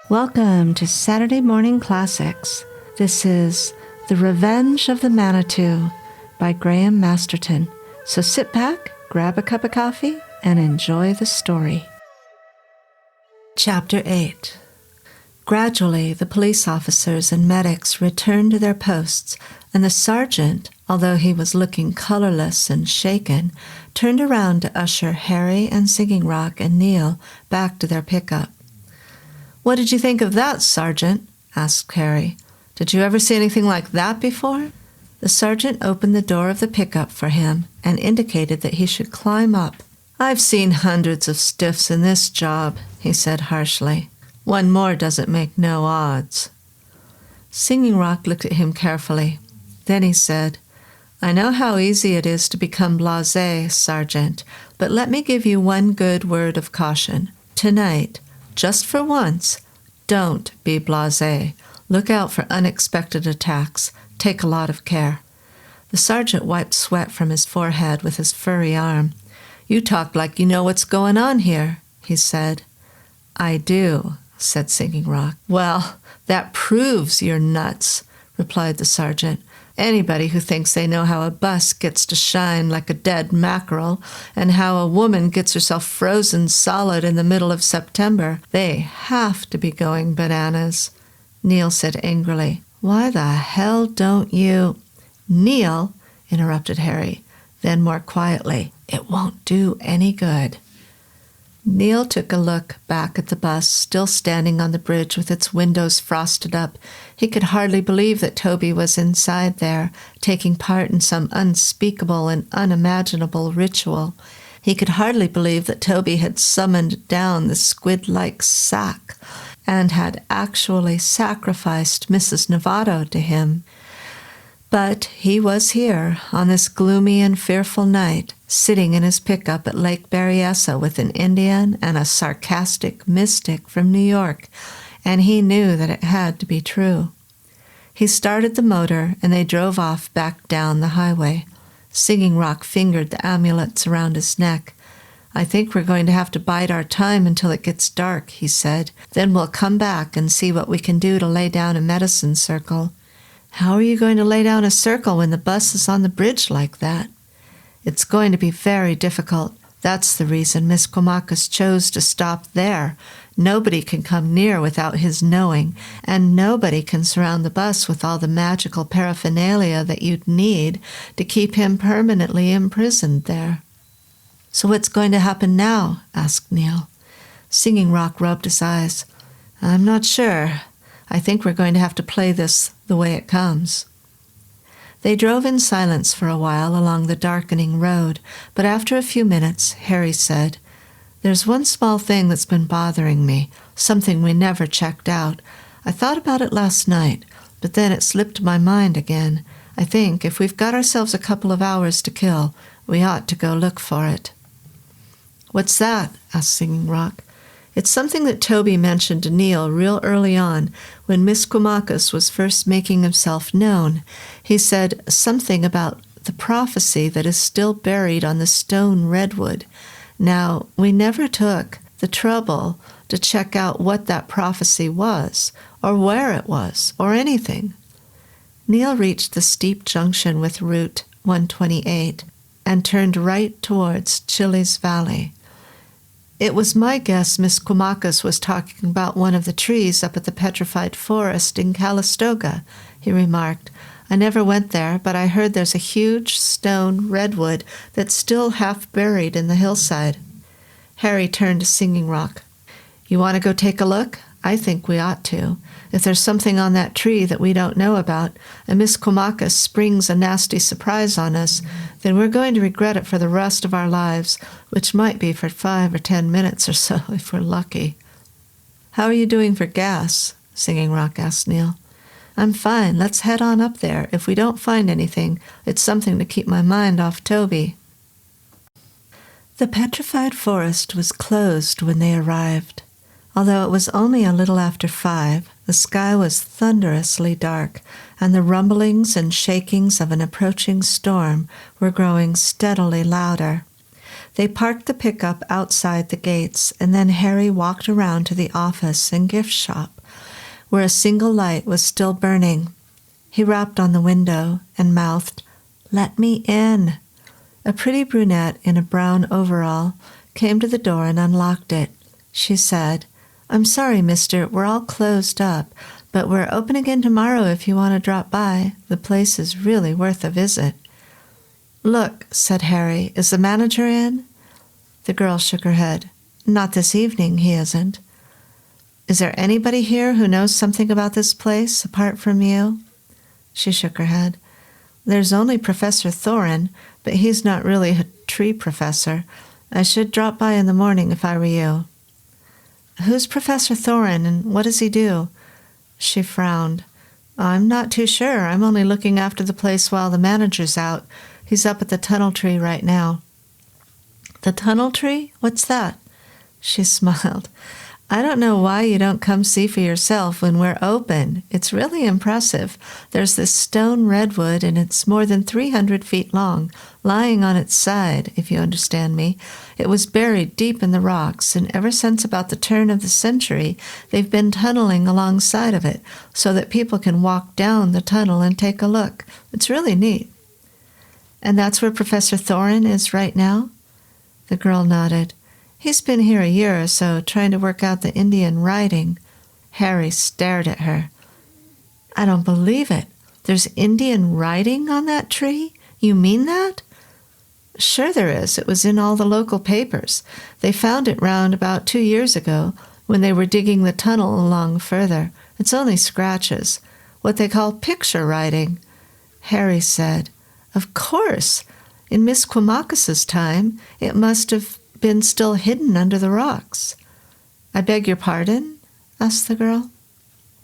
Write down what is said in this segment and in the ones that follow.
Welcome to Saturday Morning Classics. This is The Revenge of the Manitou by Graham Masterton. So sit back, grab a cup of coffee, and enjoy the story. Chapter 8. Gradually, the police officers and medics returned to their posts, and the sergeant, although he was looking colorless and shaken, turned around to usher Harry and Singing Rock and Neil back to their pickup. "What did you think of that, Sergeant?" asked Harry. "Did you ever see anything like that before?" The sergeant opened the door of the pickup for him and indicated that he should climb up. "I've seen hundreds of stiffs in this job," he said harshly. "One more doesn't make no odds." Singing Rock looked at him carefully. Then he said, "I know how easy it is to become blasé, Sergeant, but let me give you one good word of caution. Tonight, just for once, don't be blasé. Look out for unexpected attacks. Take a lot of care." The sergeant wiped sweat from his forehead with his furry arm. "You talk like you know what's going on here," he said. "I do," said Singing Rock. "Well, that proves you're nuts," replied the sergeant. "Anybody who thinks they know how a bus gets to shine like a dead mackerel and how a woman gets herself frozen solid in the middle of September, they have to be going bananas." Neil said angrily, "Why the hell don't you—" "Neil," interrupted Harry. Then more quietly, "It won't do any good." Neil took a look back at the bus, still standing on the bridge with its windows frosted up. He could hardly believe that Toby was inside there, taking part in some unspeakable and unimaginable ritual. He could hardly believe that Toby had summoned down the squid-like sack and had actually sacrificed Mrs. Novato to him. But he was here, on this gloomy and fearful night, sitting in his pickup at Lake Berryessa with an Indian and a sarcastic mystic from New York, and he knew that it had to be true. He started the motor, and they drove off back down the highway. Singing Rock fingered the amulets around his neck. "I think we're going to have to bide our time until it gets dark," he said. "Then we'll come back and see what we can do to lay down a medicine circle." "How are you going to lay down a circle when the bus is on the bridge like that?" "It's going to be very difficult. That's the reason Miss Comakas chose to stop there. Nobody can come near without his knowing, and nobody can surround the bus with all the magical paraphernalia that you'd need to keep him permanently imprisoned there." "So what's going to happen now?" asked Neil. Singing Rock rubbed his eyes. "I'm not sure. I think we're going to have to play this the way it comes." They drove in silence for a while along the darkening road, but after a few minutes, Harry said, "There's one small thing that's been bothering me, something we never checked out. I thought about it last night, but then it slipped my mind again. I think if we've got ourselves a couple of hours to kill, we ought to go look for it." "What's that?" asked Singing Rock. "It's something that Toby mentioned to Neil real early on, when Miss Comakas was first making himself known. He said something about the prophecy that is still buried on the stone redwood. Now, we never took the trouble to check out what that prophecy was, or where it was, or anything." Neil reached the steep junction with Route 128 and turned right towards Chili's Valley. "It was my guess Miss Comakas was talking about one of the trees up at the petrified forest in Calistoga," he remarked. "I never went there, but I heard there's a huge stone redwood that's still half buried in the hillside." Harry turned to Singing Rock. "You want to go take a look? I think we ought to. If there's something on that tree that we don't know about, and Miss Comakas springs a nasty surprise on us, then we're going to regret it for the rest of our lives, which might be for 5 or 10 minutes or so, if we're lucky." "How are you doing for gas?" Singing Rock asked Neil. "I'm fine. Let's head on up there. If we don't find anything, it's something to keep my mind off Toby." The petrified forest was closed when they arrived. Although it was only a little after 5, the sky was thunderously dark, and the rumblings and shakings of an approaching storm were growing steadily louder. They parked the pickup outside the gates, and then Harry walked around to the office and gift shop, where a single light was still burning. He rapped on the window and mouthed, "Let me in." A pretty brunette in a brown overall came to the door and unlocked it. She said, "I'm sorry, mister, we're all closed up, but we're open again tomorrow if you want to drop by. The place is really worth a visit." "Look," said Harry, "is the manager in?" The girl shook her head. "Not this evening, he isn't." "Is there anybody here who knows something about this place, apart from you?" She shook her head. "There's only Professor Thoren, but he's not really a tree professor. I should drop by in the morning if I were you." "Who's Professor Thoren, and what does he do?" She frowned. "I'm not too sure. I'm only looking after the place while the manager's out. He's up at the tunnel tree right now." "The tunnel tree? What's that?" She smiled. "I don't know why you don't come see for yourself when we're open. It's really impressive. There's this stone redwood, and it's more than 300 feet long, lying on its side, if you understand me. It was buried deep in the rocks, and ever since about the turn of the century, they've been tunneling alongside of it so that people can walk down the tunnel and take a look. It's really neat." "And that's where Professor Thoren is right now?" The girl nodded. "He's been here a year or so, trying to work out the Indian writing." Harry stared at her. "I don't believe it. There's Indian writing on that tree? You mean that?" "Sure there is. It was in all the local papers. They found it round about 2 years ago, when they were digging the tunnel along further. It's only scratches. What they call picture writing." Harry said, "Of course. In Miss Quimakis's time, it must have been still hidden under the rocks." "I beg your pardon?" asked the girl.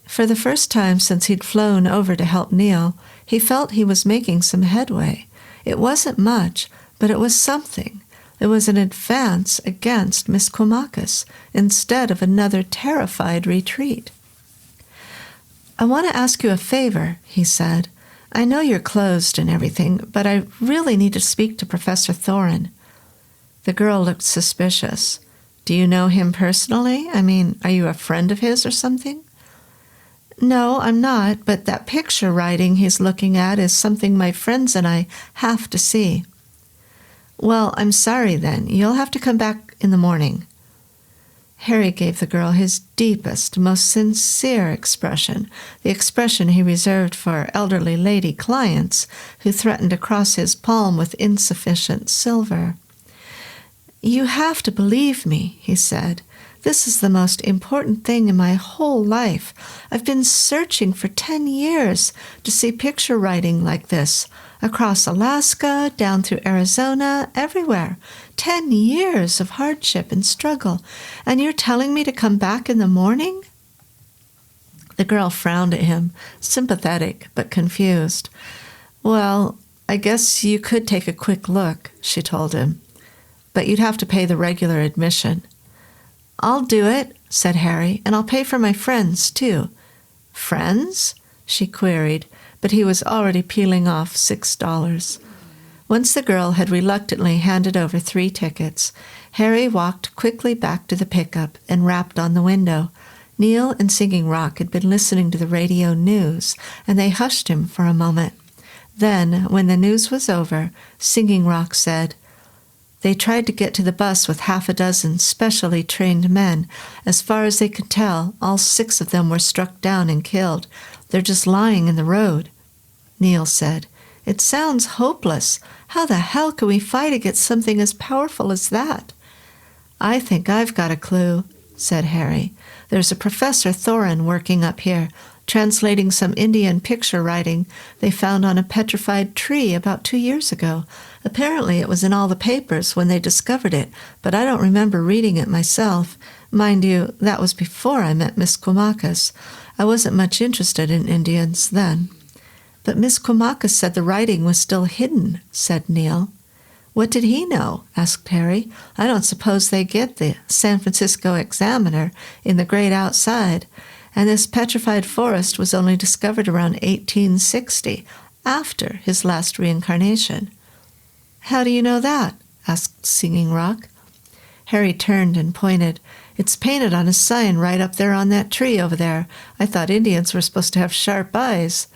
For the first time since he'd flown over to help Neil, he felt he was making some headway. It wasn't much, but it was something. It was an advance against Miss Quimakis, instead of another terrified retreat. "I want to ask you a favor," he said. "I know you're closed and everything, but I really need to speak to Professor Thoren." The girl looked suspicious. "Do you know him personally? I mean, are you a friend of his or something?" "No, I'm not, but that picture writing he's looking at is something my friends and I have to see." "Well, I'm sorry then. You'll have to come back in the morning." Harry gave the girl his deepest, most sincere expression, the expression he reserved for elderly lady clients who threatened to cross his palm with insufficient silver. "You have to believe me," he said. "This is the most important thing in my whole life. I've been searching for 10 years to see picture writing like this, across Alaska, down through Arizona, everywhere. 10 years of hardship and struggle, and you're telling me to come back in the morning?" The girl frowned at him, sympathetic but confused. "Well, I guess you could take a quick look," she told him. "But you'd have to pay the regular admission." "I'll do it," said Harry, "and I'll pay for my friends, too." "Friends?" she queried, but he was already peeling off $6. Once the girl had reluctantly handed over 3 tickets, Harry walked quickly back to the pickup and rapped on the window. Neil and Singing Rock had been listening to the radio news, and they hushed him for a moment. Then, when the news was over, Singing Rock said, "They tried to get to the bus with 6 specially trained men. As far as they could tell, all 6 of them were struck down and killed. They're just lying in the road." Neil said, "It sounds hopeless. How the hell can we fight against something as powerful as that?" "I think I've got a clue," said Harry. "There's a Professor Thoren working up here, translating some Indian picture writing they found on a petrified tree about 2 years ago. Apparently it was in all the papers when they discovered it, but I don't remember reading it myself. Mind you, that was before I met Miss Quimakis. I wasn't much interested in Indians then." "But Miss Quimakis said the writing was still hidden," said Neil. "What did he know?" asked Harry. "I don't suppose they get the San Francisco Examiner in the great outside. And this petrified forest was only discovered around 1860, after his last reincarnation." "How do you know that?" asked Singing Rock. Harry turned and pointed. "It's painted on a sign right up there on that tree over there. I thought Indians were supposed to have sharp eyes."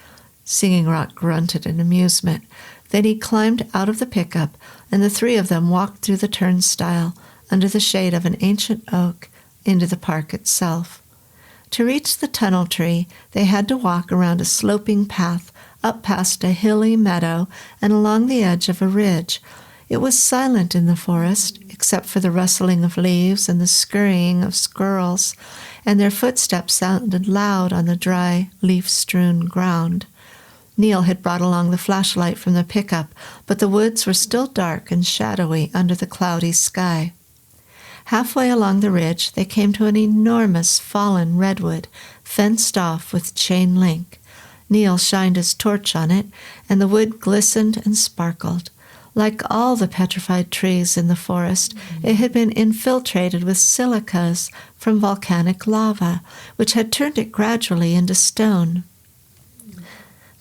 Singing Rock grunted in amusement. Then he climbed out of the pickup, and the three of them walked through the turnstile, under the shade of an ancient oak, into the park itself. To reach the tunnel tree, they had to walk around a sloping path, up past a hilly meadow, and along the edge of a ridge. It was silent in the forest, except for the rustling of leaves and the scurrying of squirrels, and their footsteps sounded loud on the dry, leaf-strewn ground. Neil had brought along the flashlight from the pickup, but the woods were still dark and shadowy under the cloudy sky. Halfway along the ridge, they came to an enormous fallen redwood, fenced off with chain link. Neil shined his torch on it, and the wood glistened and sparkled. Like all the petrified trees in the forest, it had been infiltrated with silicas from volcanic lava, which had turned it gradually into stone.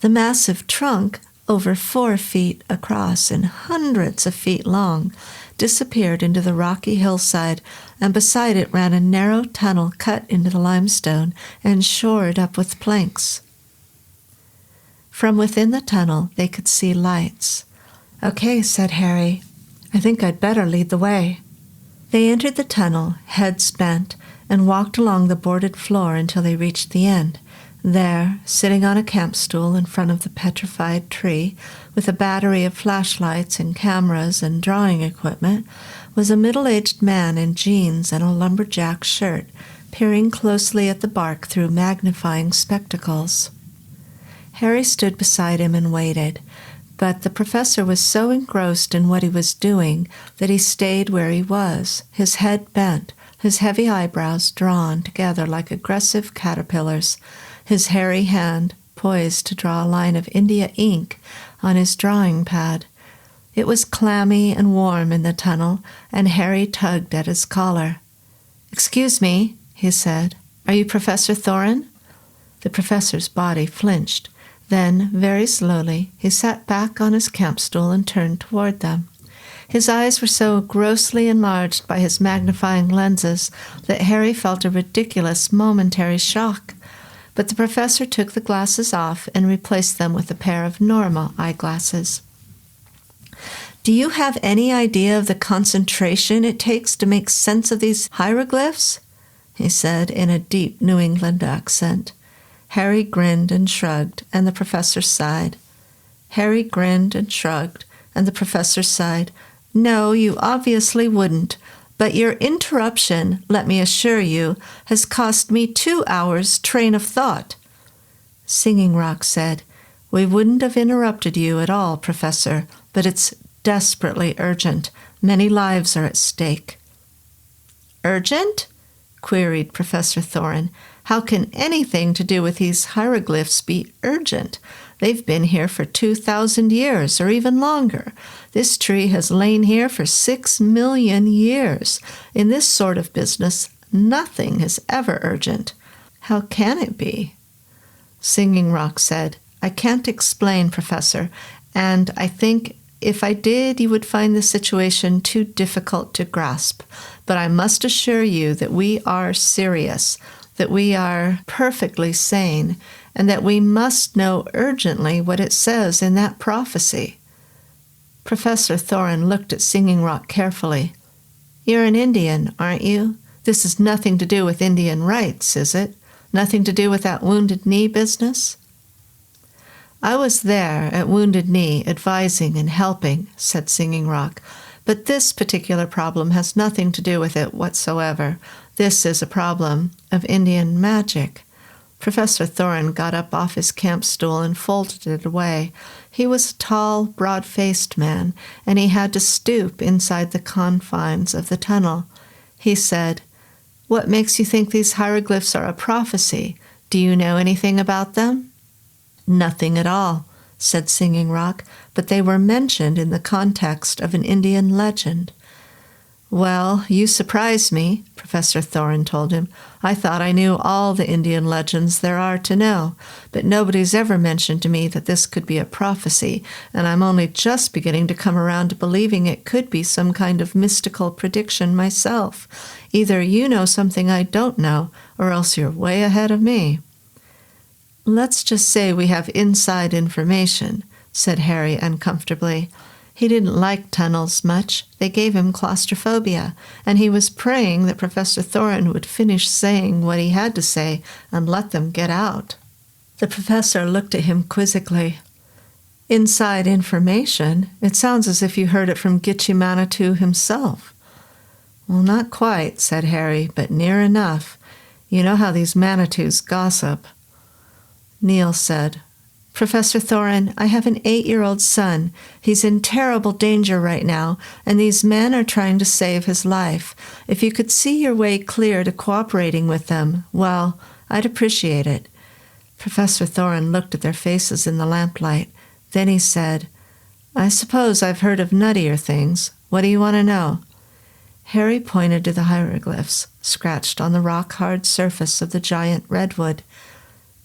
The massive trunk, over 4 feet across and hundreds of feet long, disappeared into the rocky hillside, and beside it ran a narrow tunnel cut into the limestone and shored up with planks. From within the tunnel, they could see lights. "Okay," said Harry. "I think I'd better lead the way." They entered the tunnel, heads bent, and walked along the boarded floor until they reached the end. There, sitting on a camp stool in front of the petrified tree, with a battery of flashlights and cameras and drawing equipment, was a middle-aged man in jeans and a lumberjack shirt, peering closely at the bark through magnifying spectacles. Harry stood beside him and waited, but the professor was so engrossed in what he was doing that he stayed where he was, his head bent, his heavy eyebrows drawn together like aggressive caterpillars, his hairy hand poised to draw a line of India ink on his drawing pad. It was clammy and warm in the tunnel, and Harry tugged at his collar. "Excuse me," he said. "Are you Professor Thoren?" The professor's body flinched. Then, very slowly, he sat back on his camp stool and turned toward them. His eyes were so grossly enlarged by his magnifying lenses that Harry felt a ridiculous momentary shock. But the professor took the glasses off and replaced them with a pair of normal eyeglasses. "Do you have any idea of the concentration it takes to make sense of these hieroglyphs?" he said in a deep New England accent. Harry grinned and shrugged, and the professor sighed. Harry grinned and shrugged, and the professor sighed. "No, you obviously wouldn't. But your interruption, let me assure you, has cost me 2 hours' train of thought." Singing Rock said, "We wouldn't have interrupted you at all, Professor, but it's desperately urgent. Many lives are at stake." "Urgent?" queried Professor Thoren. "How can anything to do with these hieroglyphs be urgent? They've been here for 2,000 years, or even longer. This tree has lain here for 6 million years. In this sort of business, nothing is ever urgent. How can it be?" Singing Rock said, "I can't explain, Professor, and I think if I did, you would find the situation too difficult to grasp. But I must assure you that we are serious, that we are perfectly sane, and that we must know urgently what it says in that prophecy." Professor Thoren looked at Singing Rock carefully. "You're an Indian, aren't you? This has nothing to do with Indian rights, is it? Nothing to do with that Wounded Knee business?" "I was there at Wounded Knee advising and helping," said Singing Rock, "but this particular problem has nothing to do with it whatsoever. This is a problem of Indian magic." Professor Thoren got up off his camp stool and folded it away. He was a tall, broad-faced man, and he had to stoop inside the confines of the tunnel. He said, "What makes you think these hieroglyphs are a prophecy? Do you know anything about them?" "Nothing at all," said Singing Rock, "but they were mentioned in the context of an Indian legend." "Well, you surprise me," Professor Thoren told him. "I thought I knew all the Indian legends there are to know, but nobody's ever mentioned to me that this could be a prophecy, and I'm only just beginning to come around to believing it could be some kind of mystical prediction myself. Either you know something I don't know, or else you're way ahead of me." "Let's just say we have inside information," said Harry uncomfortably. He didn't like tunnels much. They gave him claustrophobia, and he was praying that Professor Thoren would finish saying what he had to say and let them get out. The professor looked at him quizzically. "Inside information? It sounds as if you heard it from Gitche Manitou himself." "Well, not quite," said Harry, "but near enough. You know how these Manitous gossip." Neil said, "Professor Thoren, I have an 8-year-old son. He's in terrible danger right now, and these men are trying to save his life. If you could see your way clear to cooperating with them, well, I'd appreciate it." Professor Thoren looked at their faces in the lamplight. Then he said, "I suppose I've heard of nuttier things. What do you want to know?" Harry pointed to the hieroglyphs, scratched on the rock-hard surface of the giant redwood.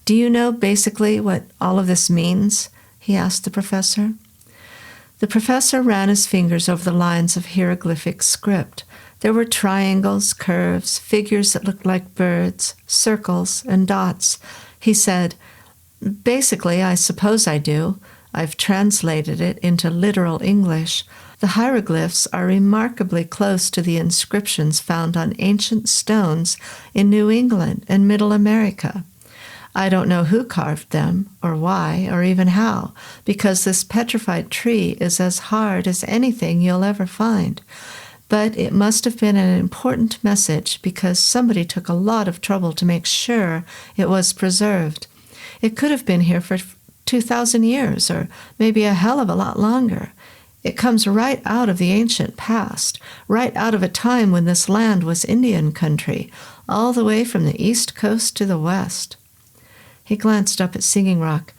"Do you know basically what all of this means?" he asked the professor. The professor ran his fingers over the lines of hieroglyphic script. There were triangles, curves, figures that looked like birds, circles, and dots. He said, "Basically, I suppose I do. I've translated it into literal English. The hieroglyphs are remarkably close to the inscriptions found on ancient stones in New England and Middle America. I don't know who carved them, or why, or even how, because this petrified tree is as hard as anything you'll ever find. But it must have been an important message because somebody took a lot of trouble to make sure it was preserved. It could have been here for 2,000 years, or maybe a hell of a lot longer. It comes right out of the ancient past, right out of a time when this land was Indian country, all the way from the East Coast to the West." He glanced up at Singing Rock.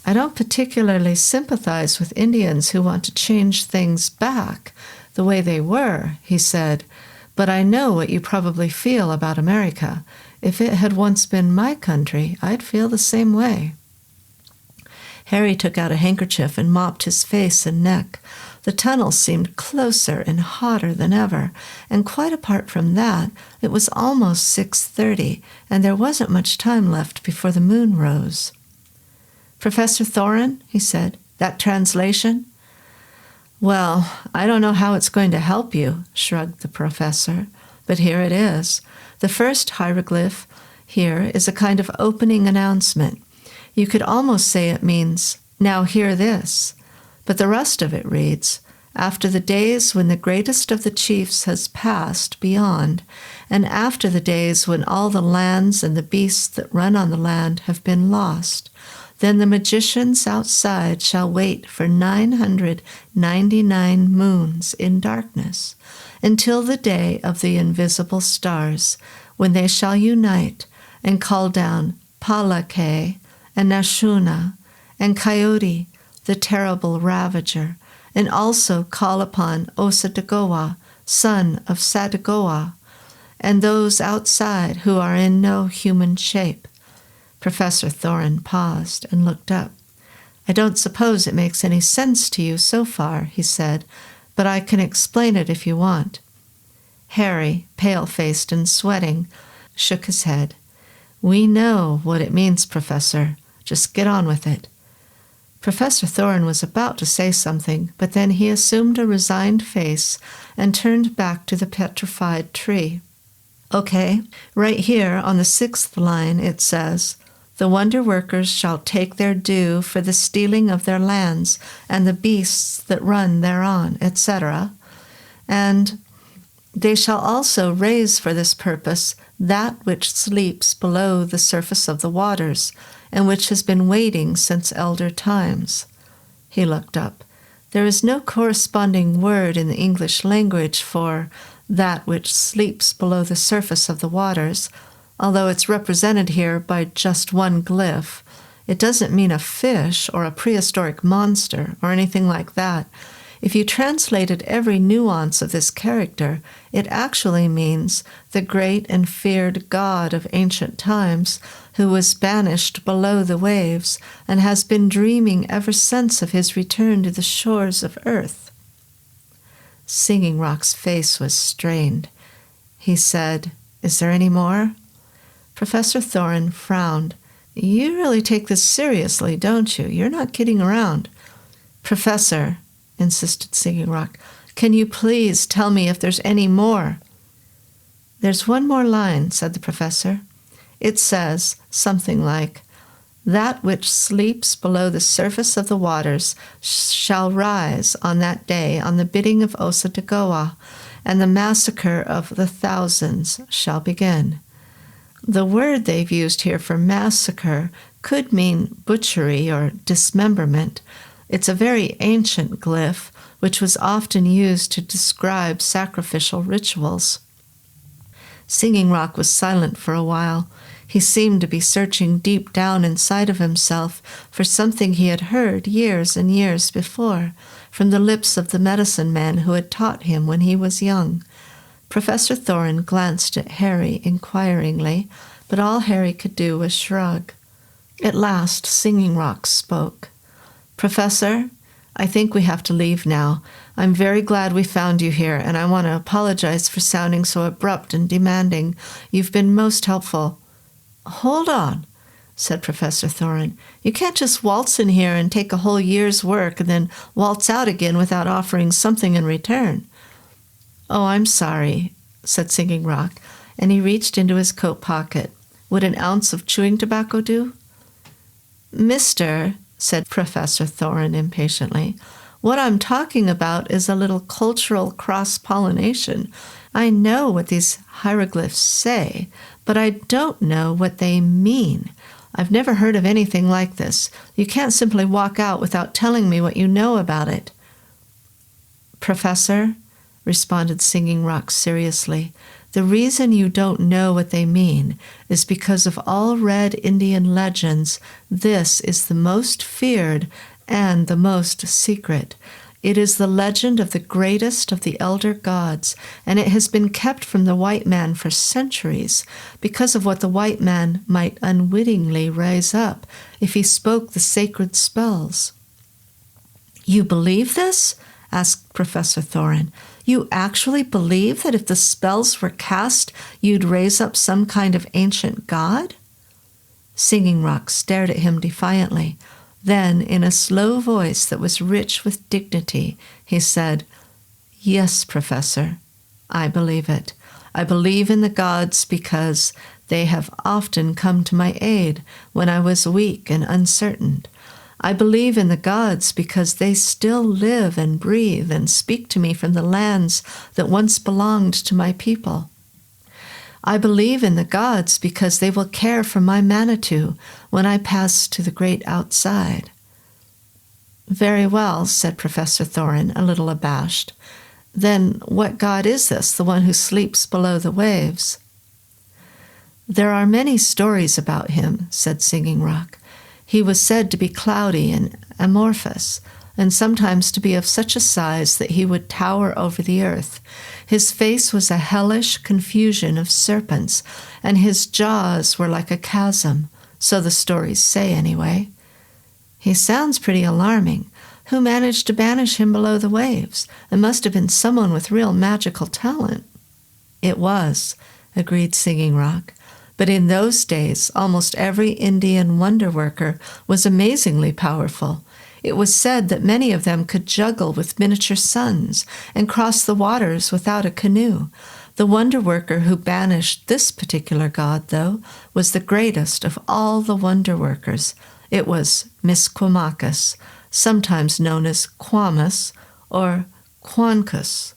"I don't particularly sympathize with Indians who want to change things back the way they were," he said, "but I know what you probably feel about America. If it had once been my country, I'd feel the same way." Harry took out a handkerchief and mopped his face and neck. The tunnel seemed closer and hotter than ever, and quite apart from that, it was almost 6:30, and there wasn't much time left before the moon rose. "Professor Thoren," he said, "that translation?" "Well, I don't know how it's going to help you," shrugged the professor, "but here it is. The first hieroglyph here is a kind of opening announcement. You could almost say it means, 'Now hear this.' But the rest of it reads, 'After the days when the greatest of the chiefs has passed beyond, and after the days when all the lands and the beasts that run on the land have been lost, then the magicians outside shall wait for 999 moons in darkness, until the day of the invisible stars, when they shall unite and call down Palake and Nashuna and Coyote, the terrible ravager, and also call upon Osadagoa, son of Sadagoa, and those outside who are in no human shape." Professor Thoren paused and looked up. "I don't suppose it makes any sense to you so far," he said, "but I can explain it if you want." Harry, pale-faced and sweating, shook his head. "We know what it means, Professor. Just get on with it." Professor Thoren was about to say something, but then he assumed a resigned face and turned back to the petrified tree. "Okay, right here on the 6th line it says, 'The wonder workers shall take their due for the stealing of their lands and the beasts that run thereon, etc. And they shall also raise for this purpose that which sleeps below the surface of the waters, and which has been waiting since elder times.'" He looked up. "There is no corresponding word in the English language for that which sleeps below the surface of the waters, although it's represented here by just one glyph. It doesn't mean a fish or a prehistoric monster or anything like that. If you translated every nuance of this character, it actually means the great and feared god of ancient times who was banished below the waves and has been dreaming ever since of his return to the shores of earth. Singing Rock's face was strained. He said, "Is there any more?" Professor Thoren frowned. "You really take this seriously, don't you? You're not kidding around." "Professor," insisted Singing Rock, "can you please tell me if there's any more?" "There's one more line," said the professor. "It says something like, 'That which sleeps below the surface of the waters shall rise on that day on the bidding of Osa Dagoa, and the massacre of the thousands shall begin.'" The word they've used here for massacre could mean butchery or dismemberment. It's a very ancient glyph, which was often used to describe sacrificial rituals. Singing Rock was silent for a while. He seemed to be searching deep down inside of himself for something he had heard years and years before, from the lips of the medicine man who had taught him when he was young. Professor Thoren glanced at Harry inquiringly, but all Harry could do was shrug. At last, Singing Rock spoke. "Professor, I think we have to leave now. I'm very glad we found you here, and I want to apologize for sounding so abrupt and demanding. You've been most helpful." "Hold on," said Professor Thoren. "You can't just waltz in here and take a whole year's work and then waltz out again without offering something in return." "Oh, I'm sorry," said Singing Rock, and he reached into his coat pocket. "Would an ounce of chewing tobacco do?" "Mister," said Professor Thoren impatiently, "what I'm talking about is a little cultural cross-pollination. I know what these hieroglyphs say, but I don't know what they mean. I've never heard of anything like this. You can't simply walk out without telling me what you know about it." "Professor," responded Singing Rock seriously, "the reason you don't know what they mean is because of all Red Indian legends, this is the most feared and the most secret. It is the legend of the greatest of the elder gods, and it has been kept from the white man for centuries because of what the white man might unwittingly raise up if he spoke the sacred spells." "You believe this?" asked Professor Thoren. "You actually believe that if the spells were cast, you'd raise up some kind of ancient god?" Singing Rock stared at him defiantly. Then, in a slow voice that was rich with dignity, he said, "Yes, Professor, I believe it. I believe in the gods because they have often come to my aid when I was weak and uncertain. I believe in the gods because they still live and breathe and speak to me from the lands that once belonged to my people. I believe in the gods because they will care for my Manitou when I pass to the great outside." "Very well," said Professor Thoren, a little abashed. "Then what god is this, the one who sleeps below the waves?" "There are many stories about him," said Singing Rock. "He was said to be cloudy and amorphous, and sometimes to be of such a size that he would tower over the earth. His face was a hellish confusion of serpents, and his jaws were like a chasm, so the stories say anyway." "He sounds pretty alarming. Who managed to banish him below the waves? It must have been someone with real magical talent." "It was," agreed Singing Rock. "But in those days, almost every Indian wonder worker was amazingly powerful. It was said that many of them could juggle with miniature suns and cross the waters without a canoe. The wonder worker who banished this particular god, though, was the greatest of all the wonder workers. It was Misquamacus, sometimes known as Quamus or Quancus.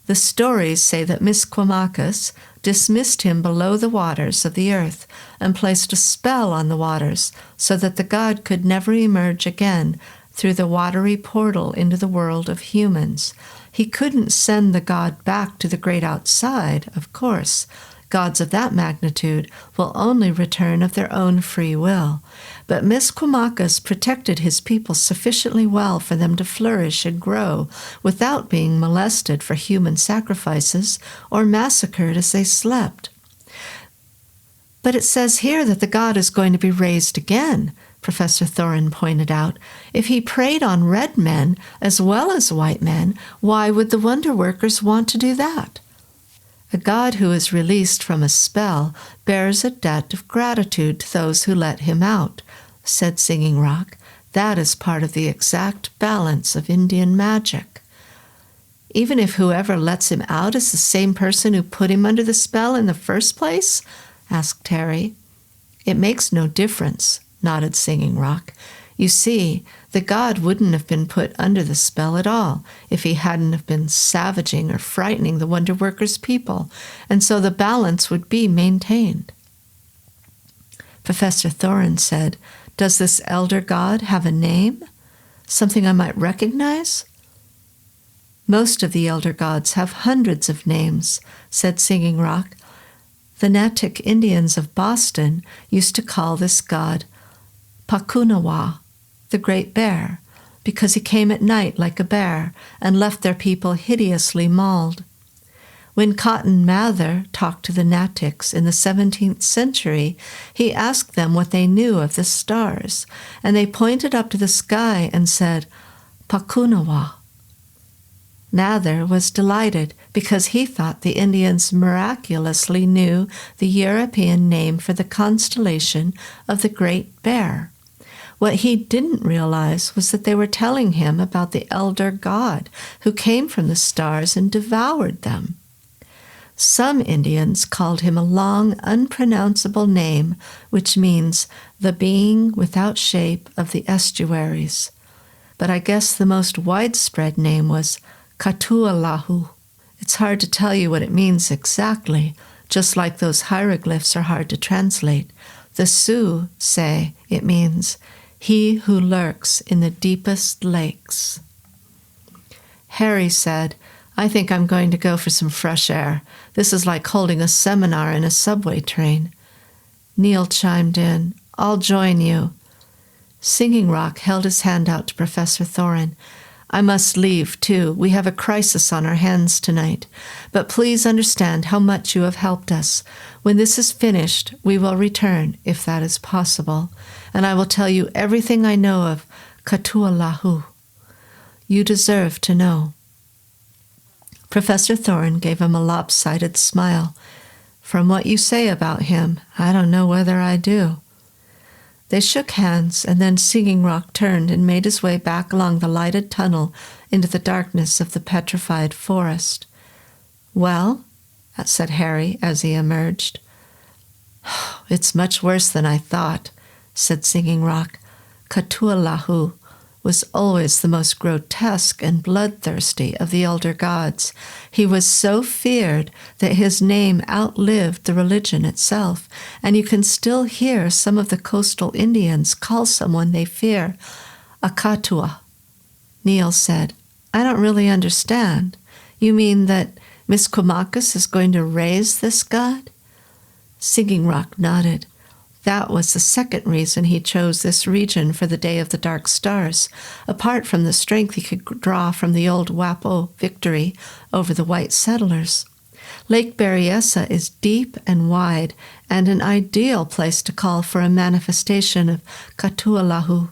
The stories say that Misquamacus dismissed him below the waters of the earth and placed a spell on the waters so that the god could never emerge again through the watery portal into the world of humans. He couldn't send the god back to the great outside, of course. Gods of that magnitude will only return of their own free will. But Misquamacus protected his people sufficiently well for them to flourish and grow without being molested for human sacrifices or massacred as they slept. But it says here that the god is going to be raised again, Professor Thoren pointed out. If he preyed on red men as well as white men, why would the wonder workers want to do that? A god who is released from a spell bears a debt of gratitude to those who let him out, said Singing Rock. That is part of the exact balance of Indian magic. Even if whoever lets him out is the same person who put him under the spell in the first place? Asked Harry. It makes no difference, nodded Singing Rock. You see, the god wouldn't have been put under the spell at all if he hadn't have been savaging or frightening the Wonder Workers' people, and so the balance would be maintained. Professor Thoren said, "Does this elder god have a name? Something I might recognize?" "Most of the elder gods have hundreds of names," said Singing Rock. The Natick Indians of Boston used to call this god Pakunawa, the Great Bear, because he came at night like a bear and left their people hideously mauled. When Cotton Mather talked to the Natics in the 17th century, he asked them what they knew of the stars, and they pointed up to the sky and said, Pakunawa. Mather was delighted because he thought the Indians miraculously knew the European name for the constellation of the Great Bear. What he didn't realize was that they were telling him about the elder god who came from the stars and devoured them. Some Indians called him a long, unpronounceable name, which means the being without shape of the estuaries. But I guess the most widespread name was Katualahu. It's hard to tell you what it means exactly, just like those hieroglyphs are hard to translate. The Sioux say it means he who lurks in the deepest lakes. Harry said, I think I'm going to go for some fresh air. This is like holding a seminar in a subway train. Neil chimed in, I'll join you. Singing Rock held his hand out to Professor Thoren. I must leave, too. We have a crisis on our hands tonight. But please understand how much you have helped us. When this is finished, we will return, if that is possible, and I will tell you everything I know of Katualahu. You deserve to know. Professor Thoren gave him a lopsided smile. From what you say about him, I don't know whether I do. They shook hands, and then Singing Rock turned and made his way back along the lighted tunnel into the darkness of the petrified forest. Well, said Harry as he emerged. It's much worse than I thought, said Singing Rock. Katualahu was always the most grotesque and bloodthirsty of the elder gods. He was so feared that his name outlived the religion itself, and you can still hear some of the coastal Indians call someone they fear Akatua. Neil said, I don't really understand. You mean that Misquamacus is going to raise this god? Singing Rock nodded. That was the second reason he chose this region for the Day of the Dark Stars, apart from the strength he could draw from the old Wappo victory over the white settlers. Lake Berryessa is deep and wide, and an ideal place to call for a manifestation of Katualahu.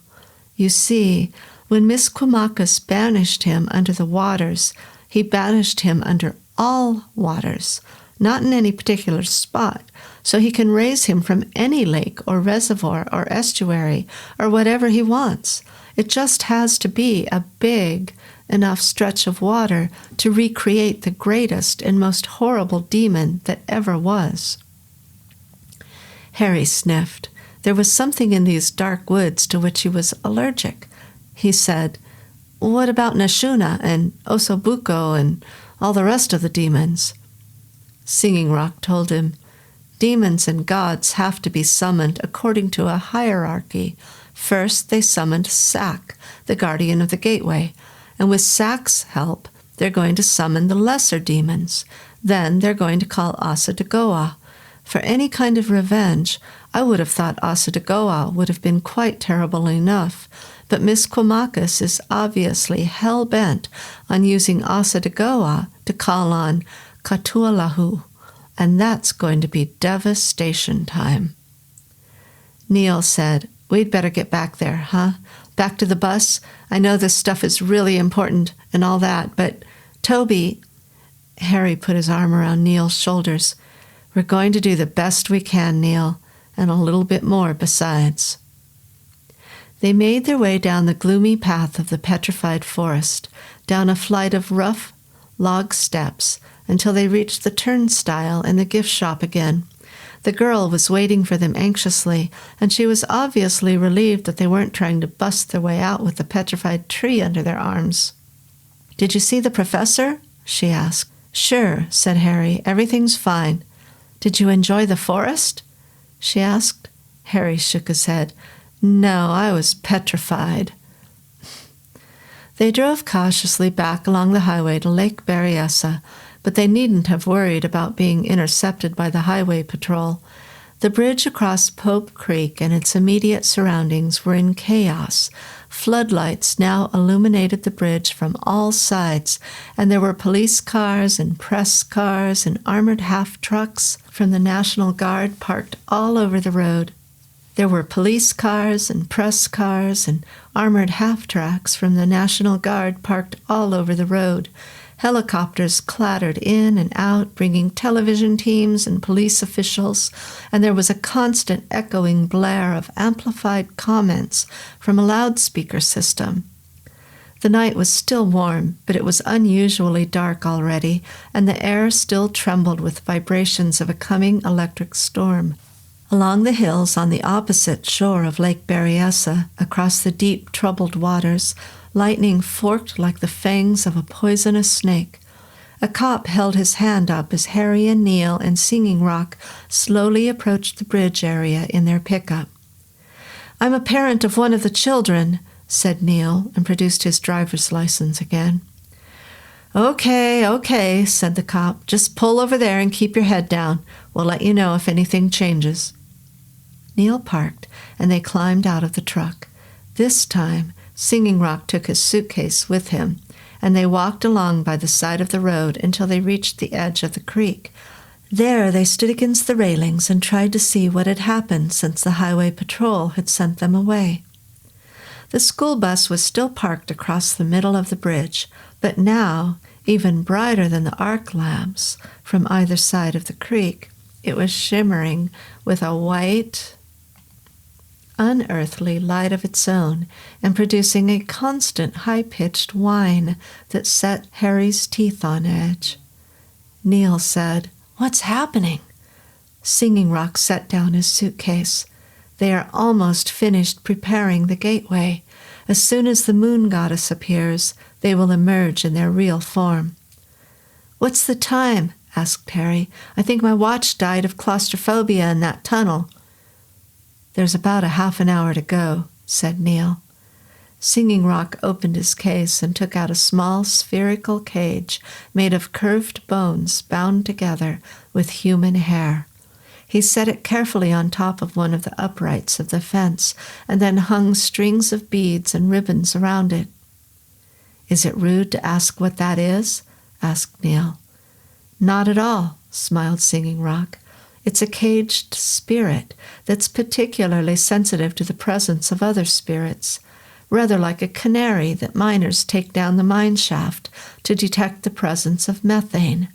You see, when Misquamacus banished him under the waters, he banished him under all waters, not in any particular spot, so he can raise him from any lake or reservoir or estuary or whatever he wants. It just has to be a big enough stretch of water to recreate the greatest and most horrible demon that ever was. Harry sniffed. There was something in these dark woods to which he was allergic. He said, What about Nashuna and Osobuco and all the rest of the demons? Singing Rock told him, Demons and gods have to be summoned according to a hierarchy. First, they summoned Sac, the guardian of the gateway, and with Sac's help, they're going to summon the lesser demons. Then they're going to call Asa Dagoa. For any kind of revenge, I would have thought Asadagawa would have been quite terrible enough, but Miss Quamacus is obviously hell-bent on using Asadagawa to call on Katualahu, and that's going to be devastation time. Neil said, "We'd better get back there, huh? Back to the bus? I know this stuff is really important and all that, but Toby..." Harry put his arm around Neil's shoulders. "We're going to do the best we can, Neil, and a little bit more besides." They made their way down the gloomy path of the petrified forest, down a flight of rough log steps, until they reached the turnstile in the gift shop again. The girl was waiting for them anxiously, and she was obviously relieved that they weren't trying to bust their way out with the petrified tree under their arms. "Did you see the professor?" she asked. "Sure," said Harry. "Everything's fine." "Did you enjoy the forest?" she asked. Harry shook his head. "No, I was petrified." They drove cautiously back along the highway to Lake Berryessa, but they needn't have worried about being intercepted by the highway patrol. The bridge across Pope Creek and its immediate surroundings were in chaos. Floodlights now illuminated the bridge from all sides, and there were police cars and press cars and armored half-trucks from the National Guard parked all over the road. There were police cars and press cars and armored half-tracks from the National Guard parked all over the road. Helicopters clattered in and out, bringing television teams and police officials, and there was a constant echoing blare of amplified comments from a loudspeaker system. The night was still warm, but it was unusually dark already, and the air still trembled with vibrations of a coming electric storm. Along the hills on the opposite shore of Lake Berryessa, across the deep, troubled waters, lightning forked like the fangs of a poisonous snake. A cop held his hand up as Harry and Neil and Singing Rock slowly approached the bridge area in their pickup. "I'm a parent of one of the children," said Neil, and produced his driver's license again. Okay, said the cop. "Just pull over there and keep your head down. We'll let you know if anything changes." Neil parked, and they climbed out of the truck. This time, Singing Rock took his suitcase with him, and they walked along by the side of the road until they reached the edge of the creek. There they stood against the railings and tried to see what had happened since the highway patrol had sent them away. The school bus was still parked across the middle of the bridge, but now, even brighter than the arc lamps from either side of the creek, it was shimmering with a white, unearthly light of its own, and producing a constant high-pitched whine that set Harry's teeth on edge. Neil said, "What's happening?" Singing Rock set down his suitcase. "They are almost finished preparing the gateway. As soon as the moon goddess appears, they will emerge in their real form." "What's the time?" asked Harry. "I think my watch died of claustrophobia in that tunnel." "There's about a half an hour to go," said Neil. Singing Rock opened his case and took out a small spherical cage made of curved bones bound together with human hair. He set it carefully on top of one of the uprights of the fence and then hung strings of beads and ribbons around it. "Is it rude to ask what that is?" asked Neil. "Not at all," smiled Singing Rock. "It's a caged spirit that's particularly sensitive to the presence of other spirits, rather like a canary that miners take down the mine shaft to detect the presence of methane.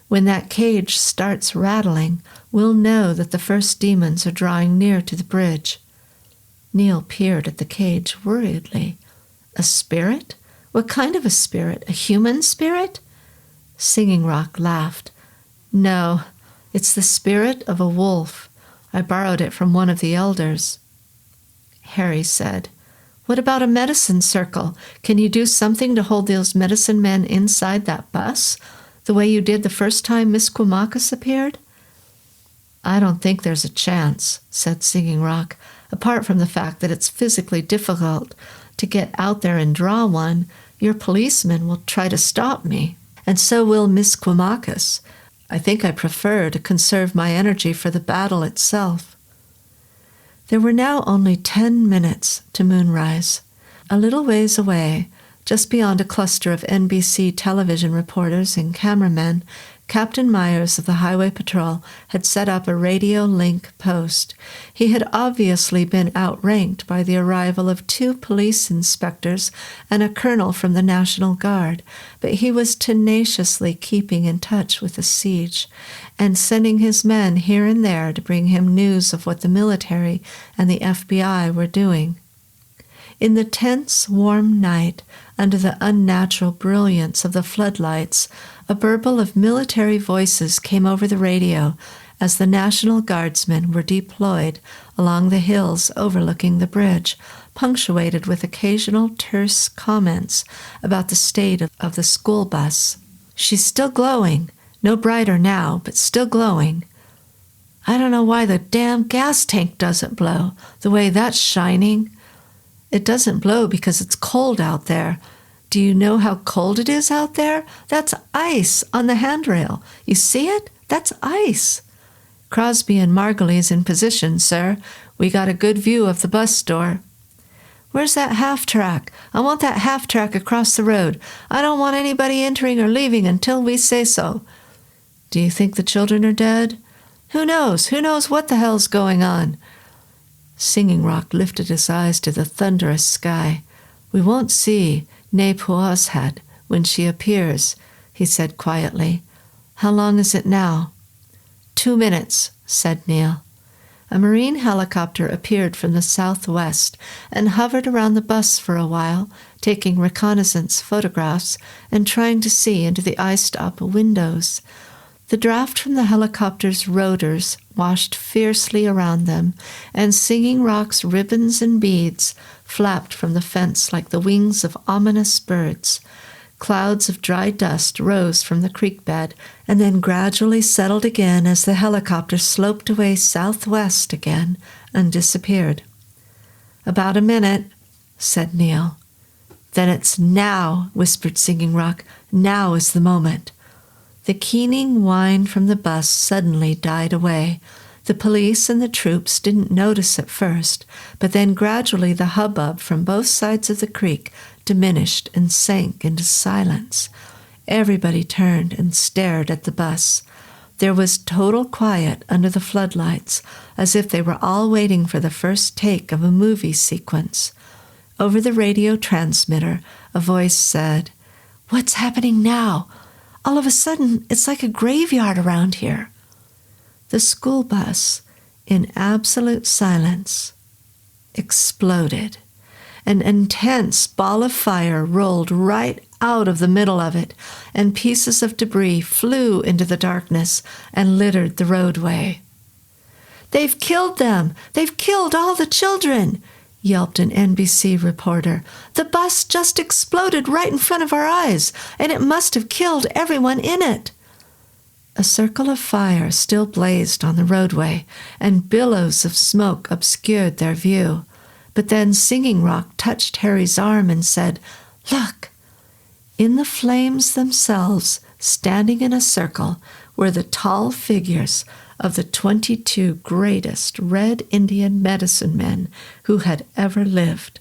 When that cage starts rattling, we'll know that the first demons are drawing near to the bridge." Neil peered at the cage worriedly. "A spirit? What kind of a spirit? A human spirit?" Singing Rock laughed. "No, it's the spirit of a wolf. I borrowed it from one of the elders." Harry said, "What about a medicine circle? Can you do something to hold those medicine men inside that bus, the way you did the first time Miss Quamacus appeared?" "I don't think there's a chance," said Singing Rock, "apart from the fact that it's physically difficult to get out there and draw one. Your policemen will try to stop me, and so will Miss Quamacus. I think I prefer to conserve my energy for the battle itself. There were now only 10 minutes to moonrise. A little ways away, just beyond a cluster of NBC television reporters and cameramen, Captain Myers of the Highway Patrol had set up a radio link post. He had obviously been outranked by the arrival of 2 police inspectors and a colonel from the National Guard, but he was tenaciously keeping in touch with the siege and sending his men here and there to bring him news of what the military and the FBI were doing. In the tense, warm night, under the unnatural brilliance of the floodlights, a burble of military voices came over the radio as the National Guardsmen were deployed along the hills overlooking the bridge, punctuated with occasional terse comments about the state of the school bus. "She's still glowing. No brighter now, but still glowing. I don't know why the damn gas tank doesn't blow, the way that's shining. It doesn't blow because it's cold out there. Do you know how cold it is out there? That's ice on the handrail. You see it? That's ice. Crosby and Margulies in position, sir. We got a good view of the bus door." "Where's that half-track? I want that half-track across the road. I don't want anybody entering or leaving until we say so." "Do you think the children are dead?" Who knows? Who knows what the hell's going on?" Singing Rock lifted his eyes to the thunderous sky. "We won't see Ne-Puozhead when she appears," he said quietly. "How long is it now?" 2 minutes, said Neil. A Marine helicopter appeared from the southwest and hovered around the bus for a while, taking reconnaissance photographs and trying to see into the iced-up windows. The draft from the helicopter's rotors washed fiercely around them, and Singing Rock's ribbons and beads flapped from the fence like the wings of ominous birds. Clouds of dry dust rose from the creek bed and then gradually settled again as the helicopter sloped away southwest again and disappeared. "About a minute," said Neil. "Then it's now," whispered Singing Rock. "Now is the moment." The keening whine from the bus suddenly died away. The police and the troops didn't notice at first, but then gradually the hubbub from both sides of the creek diminished and sank into silence. Everybody turned and stared at the bus. There was total quiet under the floodlights, as if they were all waiting for the first take of a movie sequence. Over the radio transmitter, a voice said, "What's happening now? All of a sudden, it's like a graveyard around here." The school bus, in absolute silence, exploded. An intense ball of fire rolled right out of the middle of it, and pieces of debris flew into the darkness and littered the roadway. "They've killed them! They've killed all the children!" yelped an NBC reporter. "The bus just exploded right in front of our eyes, and it must have killed everyone in it." A circle of fire still blazed on the roadway, and billows of smoke obscured their view. But then Singing Rock touched Harry's arm and said, "Look!" In the flames themselves, standing in a circle, were the tall figures of the 22 greatest Red Indian medicine men who had ever lived.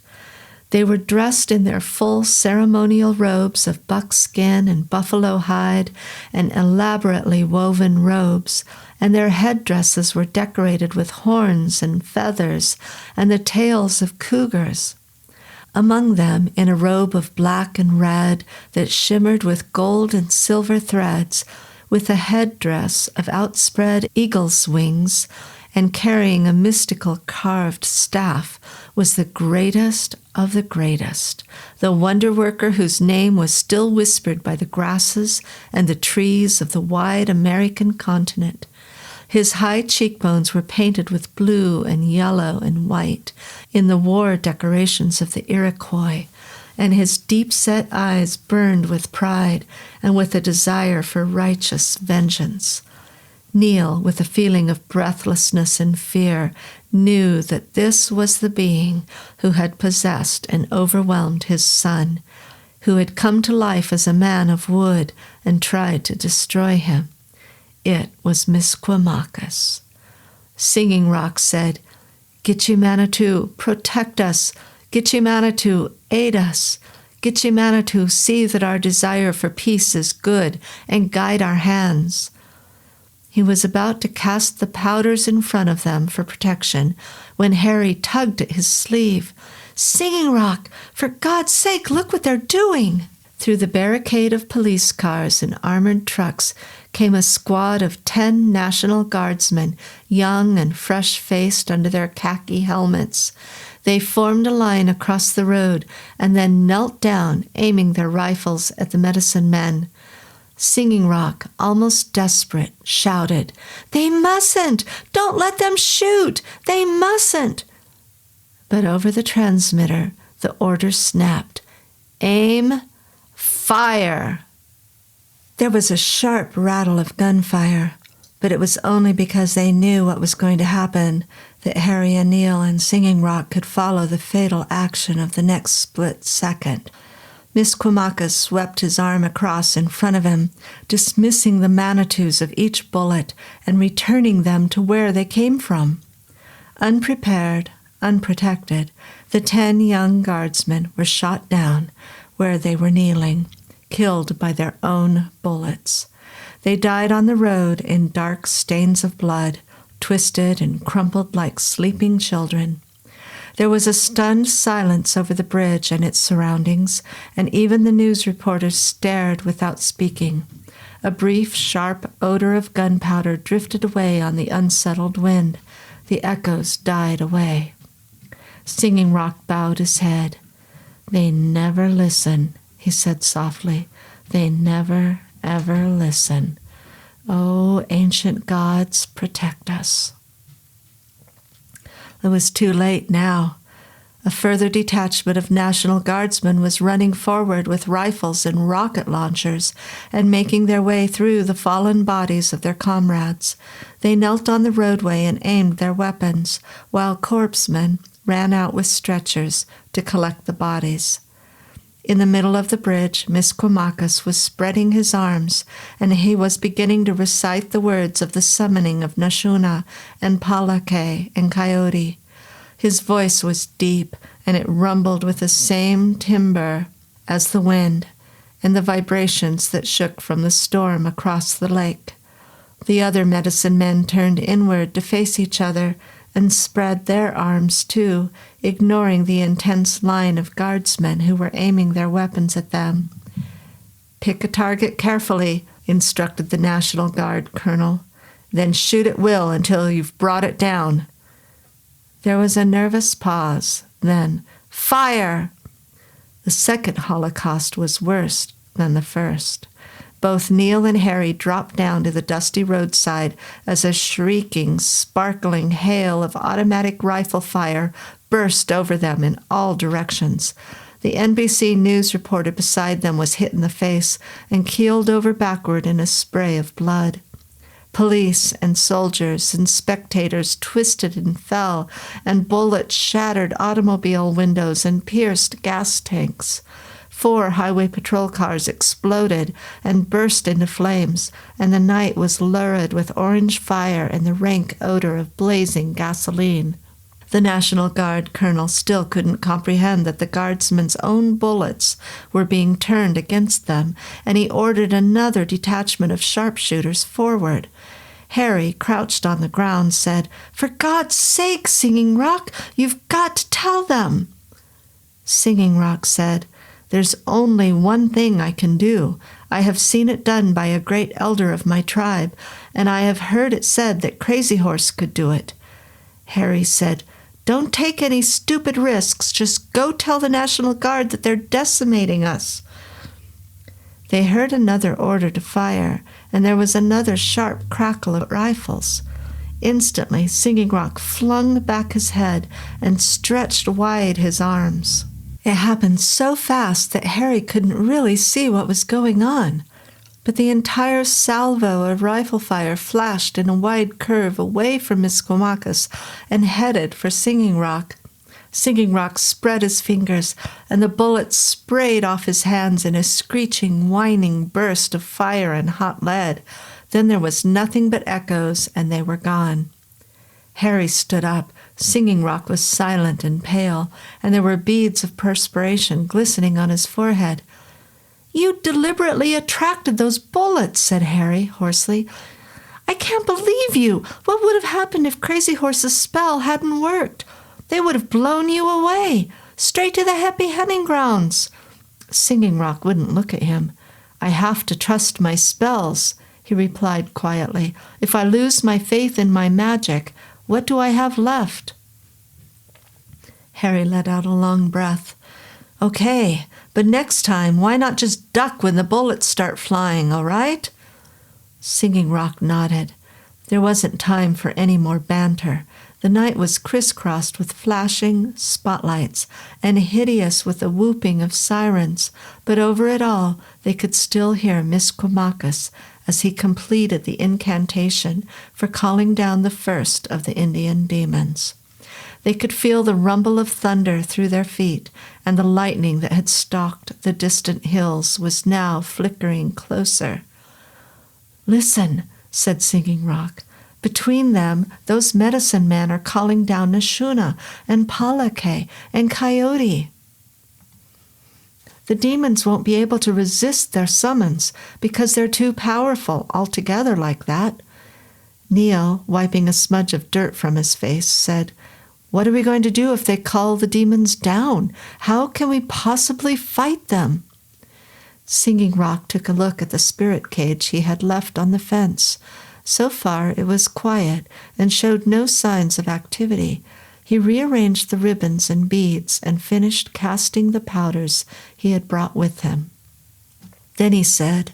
They were dressed in their full ceremonial robes of buckskin and buffalo hide and elaborately woven robes, and their headdresses were decorated with horns and feathers and the tails of cougars. Among them, in a robe of black and red that shimmered with gold and silver threads, with a headdress of outspread eagle's wings, and carrying a mystical carved staff, was the greatest of the greatest, the wonder-worker whose name was still whispered by the grasses and the trees of the wide American continent. His high cheekbones were painted with blue and yellow and white in the war decorations of the Iroquois, and his deep-set eyes burned with pride and with a desire for righteous vengeance. Neil, with a feeling of breathlessness and fear, knew that this was the being who had possessed and overwhelmed his son, who had come to life as a man of wood and tried to destroy him. It was Misquamacus. Singing Rock said, "Gitche Manitou, protect us. Gitche Manitou, aid us. Gitche Manitou, see that our desire for peace is good and guide our hands." He was about to cast the powders in front of them for protection when Harry tugged at his sleeve. "Singing Rock, for God's sake, look what they're doing!" Through the barricade of police cars and armored trucks came a squad of 10 National Guardsmen, young and fresh-faced under their khaki helmets. They formed a line across the road and then knelt down, aiming their rifles at the medicine men. Singing Rock, almost desperate, shouted, "They mustn't! Don't let them shoot! They mustn't!" But over the transmitter, the order snapped, "Aim, fire!" There was a sharp rattle of gunfire, but it was only because they knew what was going to happen that Harry and Neil and Singing Rock could follow the fatal action of the next split second. Misquamacus swept his arm across in front of him, dismissing the Manitous of each bullet and returning them to where they came from. Unprepared, unprotected, the 10 young guardsmen were shot down where they were kneeling, killed by their own bullets. They died on the road in dark stains of blood, twisted and crumpled like sleeping children. There was a stunned silence over the bridge and its surroundings, and even the news reporters stared without speaking. A brief, sharp odor of gunpowder drifted away on the unsettled wind. The echoes died away. Singing Rock bowed his head. "They never listen," he said softly. "They never, ever listen. Oh, ancient gods, protect us." It was too late now. A further detachment of National Guardsmen was running forward with rifles and rocket launchers and making their way through the fallen bodies of their comrades. They knelt on the roadway and aimed their weapons, while corpsmen ran out with stretchers to collect the bodies. In the middle of the bridge, Misquamacus was spreading his arms, and he was beginning to recite the words of the summoning of Nashuna and Palake and Coyote. His voice was deep, and it rumbled with the same timbre as the wind and the vibrations that shook from the storm across the lake. The other medicine men turned inward to face each other and spread their arms too, ignoring the intense line of guardsmen who were aiming their weapons at them. "Pick a target carefully," instructed the National Guard colonel. "Then shoot at will until you've brought it down." There was a nervous pause. Then, "Fire!" The second Holocaust was worse than the first. Both Neil and Harry dropped down to the dusty roadside as a shrieking, sparkling hail of automatic rifle fire burst over them in all directions. The NBC News reporter beside them was hit in the face and keeled over backward in a spray of blood. Police and soldiers and spectators twisted and fell, and bullets shattered automobile windows and pierced gas tanks. 4 highway patrol cars exploded and burst into flames, and the night was lurid with orange fire and the rank odor of blazing gasoline. The National Guard colonel still couldn't comprehend that the guardsmen's own bullets were being turned against them, and he ordered another detachment of sharpshooters forward. Harry, crouched on the ground, said, "For God's sake, Singing Rock, you've got to tell them." Singing Rock said, "There's only one thing I can do. I have seen it done by a great elder of my tribe, and I have heard it said that Crazy Horse could do it." Harry said, "Don't take any stupid risks. Just go tell the National Guard that they're decimating us." They heard another order to fire, and there was another sharp crackle of rifles. Instantly, Singing Rock flung back his head and stretched wide his arms. It happened so fast that Harry couldn't really see what was going on. But the entire salvo of rifle fire flashed in a wide curve away from Misquamacus and headed for Singing Rock. Singing Rock spread his fingers, and the bullets sprayed off his hands in a screeching, whining burst of fire and hot lead. Then there was nothing but echoes, and they were gone. Harry stood up. Singing Rock was silent and pale, and there were beads of perspiration glistening on his forehead. "You deliberately attracted those bullets," said Harry hoarsely. "I can't believe you. What would have happened if Crazy Horse's spell hadn't worked? They would have blown you away, straight to the happy hunting grounds." Singing Rock wouldn't look at him. "I have to trust my spells," he replied quietly. "If I lose my faith in my magic, what do I have left?" Harry let out a long breath. "Okay, but next time, why not just duck when the bullets start flying, all right?" Singing Rock nodded. There wasn't time for any more banter. The night was crisscrossed with flashing spotlights and hideous with the whooping of sirens, but over it all they could still hear Misquamacus as he completed the incantation for calling down the first of the Indian demons. They could feel the rumble of thunder through their feet, and the lightning that had stalked the distant hills was now flickering closer. "Listen," said Singing Rock. "Between them, those medicine men are calling down Nashuna and Palake and Coyote. The demons won't be able to resist their summons because they're too powerful altogether like that." Neil, wiping a smudge of dirt from his face, said, "What are we going to do if they call the demons down? How can we possibly fight them?" Singing Rock took a look at the spirit cage he had left on the fence. So far it was quiet and showed no signs of activity. He rearranged the ribbons and beads and finished casting the powders he had brought with him. Then he said,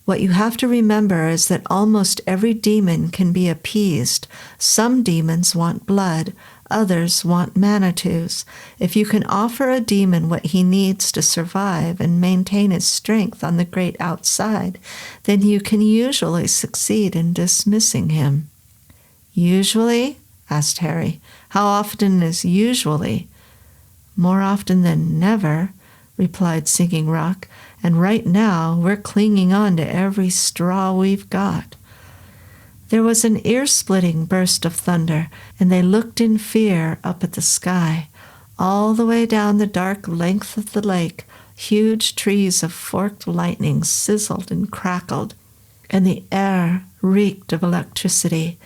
"What you have to remember is that almost every demon can be appeased. Some demons want blood, others want Manitous. If you can offer a demon what he needs to survive and maintain his strength on the great outside, then you can usually succeed in dismissing him." "Usually?" asked Harry. "How often is usually?" "More often than never," replied Singing Rock, "and right now we're clinging on to every straw we've got." There was an ear-splitting burst of thunder, and they looked in fear up at the sky. All the way down the dark length of the lake, huge trees of forked lightning sizzled and crackled, and the air reeked of electricity.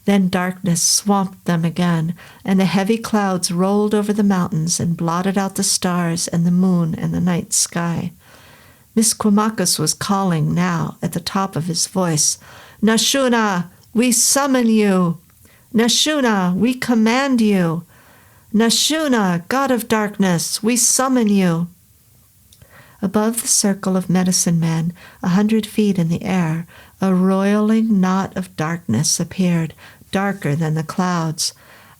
Then darkness swamped them again, and the heavy clouds rolled over the mountains and blotted out the stars and the moon and the night sky. Misquamacus was calling now at the top of his voice, "Nashuna, we summon you! Nashuna, we command you! Nashuna, God of darkness, we summon you!" Above the circle of medicine men, 100 feet in the air, a roiling knot of darkness appeared, darker than the clouds.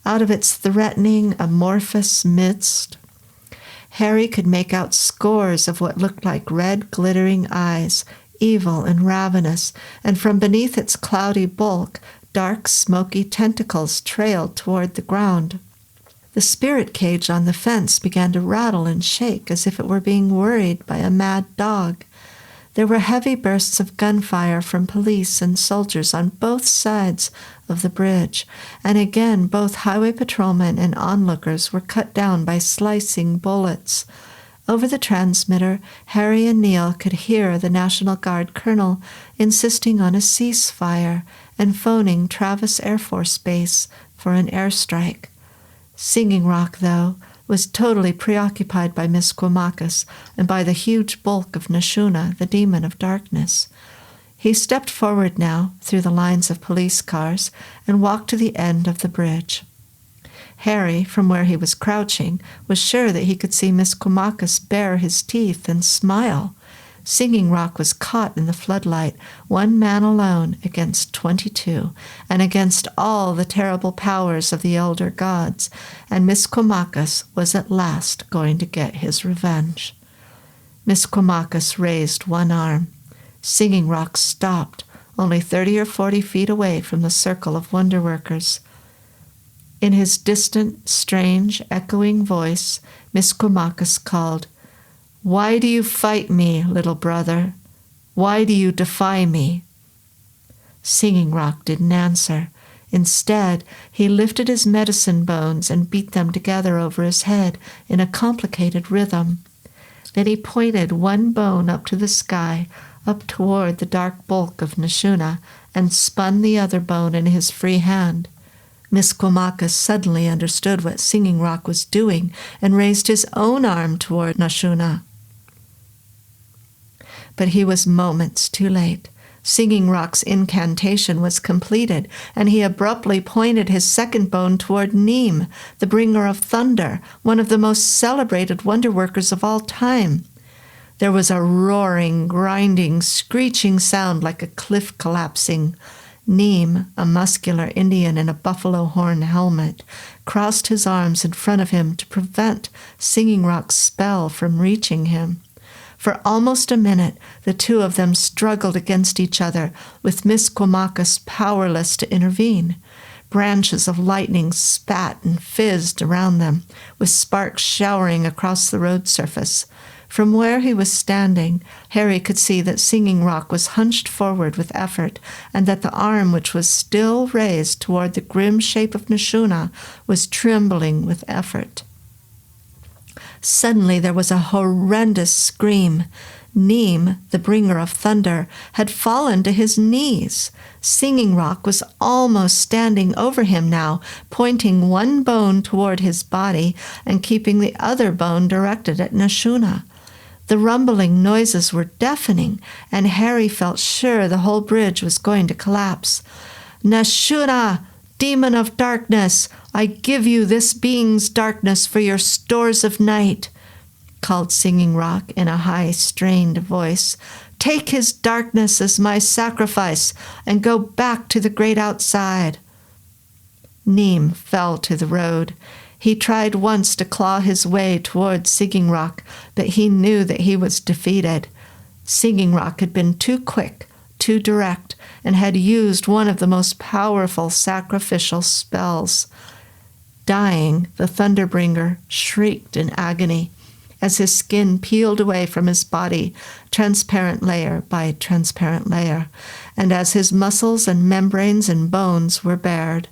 Out of its threatening, amorphous midst, Harry could make out scores of what looked like red, glittering eyes, evil and ravenous, and from beneath its cloudy bulk, dark, smoky tentacles trailed toward the ground. The spirit cage on the fence began to rattle and shake as if it were being worried by a mad dog. There were heavy bursts of gunfire from police and soldiers on both sides of the bridge, and again both highway patrolmen and onlookers were cut down by slicing bullets. Over the transmitter, Harry and Neil could hear the National Guard colonel insisting on a ceasefire and phoning Travis Air Force Base for an airstrike. Singing Rock, though, was totally preoccupied by Misquamacus and by the huge bulk of Nashuna, the demon of darkness. He stepped forward now through the lines of police cars and walked to the end of the bridge. Harry, from where he was crouching, was sure that he could see Misquamacus bare his teeth and smile. Singing Rock was caught in the floodlight, one man alone against 22, and against all the terrible powers of the elder gods, and Misquamacus was at last going to get his revenge. Misquamacus raised one arm. Singing Rock stopped, only 30 or 40 feet away from the circle of wonderworkers. In his distant, strange, echoing voice, Misquamacus called, "Why do you fight me, little brother? Why do you defy me?" Singing Rock didn't answer. Instead, he lifted his medicine bones and beat them together over his head in a complicated rhythm. Then he pointed one bone up to the sky, up toward the dark bulk of Nashuna, and spun the other bone in his free hand. Misquamacus suddenly understood what Singing Rock was doing and raised his own arm toward Nashuna. But he was moments too late. Singing Rock's incantation was completed, and he abruptly pointed his second bone toward Neem, the bringer of thunder, one of the most celebrated wonder workers of all time. There was a roaring, grinding, screeching sound like a cliff collapsing. Neem, a muscular Indian in a buffalo horn helmet, crossed his arms in front of him to prevent Singing Rock's spell from reaching him. For almost a minute, the two of them struggled against each other, with Misquamacus powerless to intervene. Branches of lightning spat and fizzed around them, with sparks showering across the road surface. From where he was standing, Harry could see that Singing Rock was hunched forward with effort, and that the arm which was still raised toward the grim shape of Nashuna was trembling with effort. Suddenly there was a horrendous scream. Neem, the bringer of thunder, had fallen to his knees. Singing Rock was almost standing over him now, pointing one bone toward his body and keeping the other bone directed at Nashuna. The rumbling noises were deafening, and Harry felt sure the whole bridge was going to collapse. "Nashuna, demon of darkness, I give you this being's darkness for your stores of night," called Singing Rock in a high, strained voice. "Take his darkness as my sacrifice and go back to the great outside." Neem fell to the road. He tried once to claw his way toward Singing Rock, but he knew that he was defeated. Singing Rock had been too quick, too direct, and had used one of the most powerful sacrificial spells. Dying, the Thunderbringer shrieked in agony as his skin peeled away from his body, transparent layer by transparent layer, and as his muscles and membranes and bones were bared.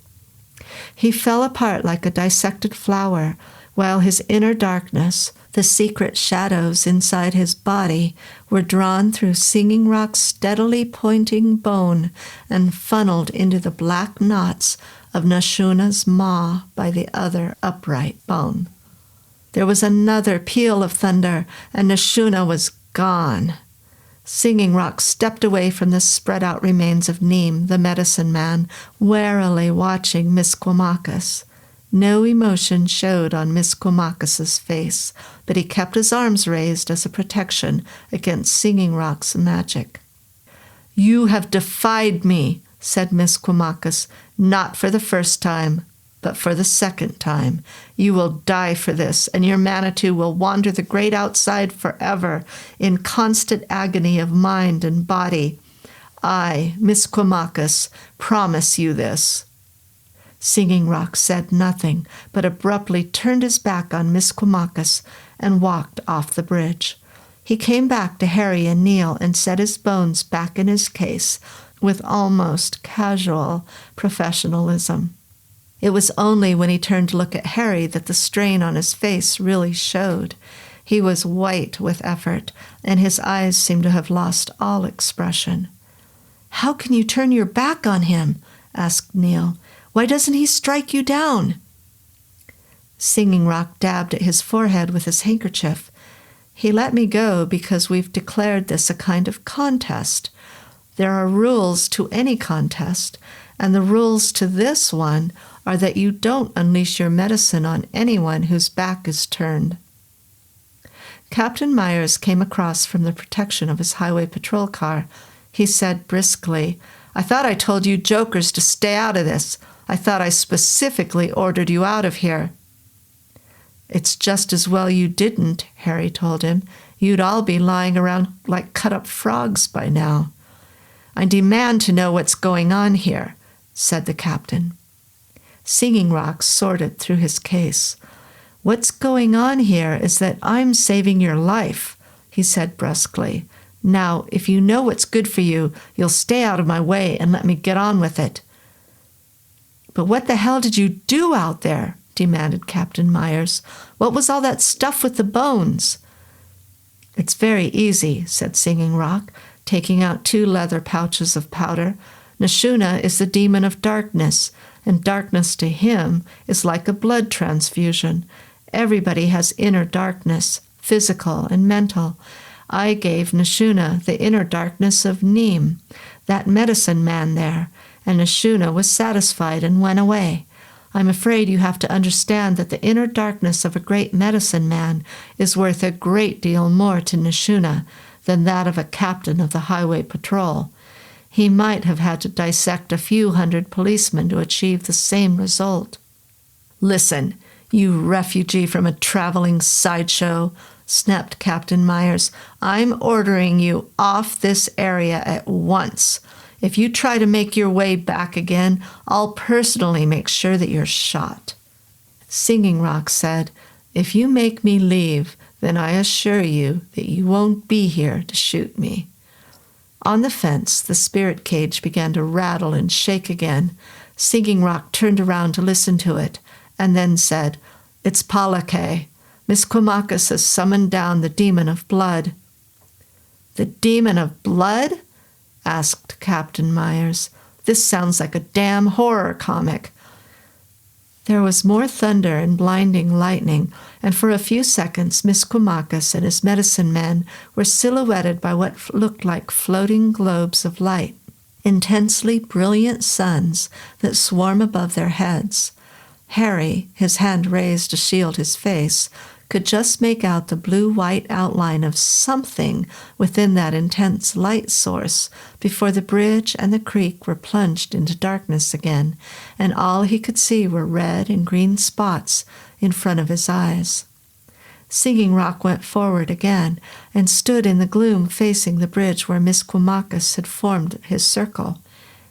He fell apart like a dissected flower, while his inner darkness, the secret shadows inside his body, were drawn through Singing Rock's steadily pointing bone and funneled into the black knots of Nashuna's maw by the other upright bone. There was another peal of thunder, and Nashuna was gone. Singing Rock stepped away from the spread-out remains of Neem, the medicine man, warily watching Misquamacus. No emotion showed on Misquamacus's face, but he kept his arms raised as a protection against Singing Rock's magic. "You have defied me," said Misquamacus, "not for the first time, but for the second time. You will die for this, and your Manitou will wander the great outside forever in constant agony of mind and body. I, Misquamacus, promise you this." Singing Rock said nothing, but abruptly turned his back on Misquamacus and walked off the bridge. He came back to Harry and Neil and set his bones back in his case with almost casual professionalism. It was only when he turned to look at Harry that the strain on his face really showed. He was white with effort, and his eyes seemed to have lost all expression. "How can you turn your back on him?" asked Neil. "Why doesn't he strike you down?" Singing Rock dabbed at his forehead with his handkerchief. "He let me go because we've declared this a kind of contest. There are rules to any contest, and the rules to this one are that you don't unleash your medicine on anyone whose back is turned." Captain Myers came across from the protection of his highway patrol car. He said briskly, "I thought I told you jokers to stay out of this. I thought I specifically ordered you out of here." "It's just as well you didn't," Harry told him. "You'd all be lying around like cut-up frogs by now." "I demand to know what's going on here," said the captain. Singing Rock sorted through his case. "What's going on here is that I'm saving your life," he said brusquely, Now, if you know what's good for you, you'll stay out of my way and let me get on with it." "But what the hell did you do out there?" demanded Captain Myers. "What was all that stuff with the bones?" "It's very easy," said Singing Rock, taking out 2 leather pouches of powder. "Nashuna is the demon of darkness, and darkness to him is like a blood transfusion. Everybody has inner darkness, physical and mental. I gave Nashuna the inner darkness of Neem, that medicine man there, and Nashuna was satisfied and went away. I'm afraid you have to understand that the inner darkness of a great medicine man is worth a great deal more to Nashuna than that of a captain of the highway patrol. He might have had to dissect a few hundred policemen to achieve the same result." "Listen, you refugee from a traveling sideshow," snapped Captain Myers. "I'm ordering you off this area at once. If you try to make your way back again, I'll personally make sure that you're shot." Singing Rock said, "If you make me leave, then I assure you that you won't be here to shoot me." On the fence, the spirit cage began to rattle and shake again. Singing Rock turned around to listen to it, and then said, "It's Palake. Miss Quimacus has summoned down the demon of blood." "The demon of blood?" asked Captain Myers. "This sounds like a damn horror comic." There was more thunder and blinding lightning, and for a few seconds Miss Quimacus and his medicine men were silhouetted by what looked like floating globes of light, intensely brilliant suns that swarm above their heads. Harry, his hand raised to shield his face, could just make out the blue-white outline of something within that intense light source before the bridge and the creek were plunged into darkness again, and all he could see were red and green spots in front of his eyes. Singing Rock went forward again and stood in the gloom facing the bridge where Miss Quimacus had formed his circle.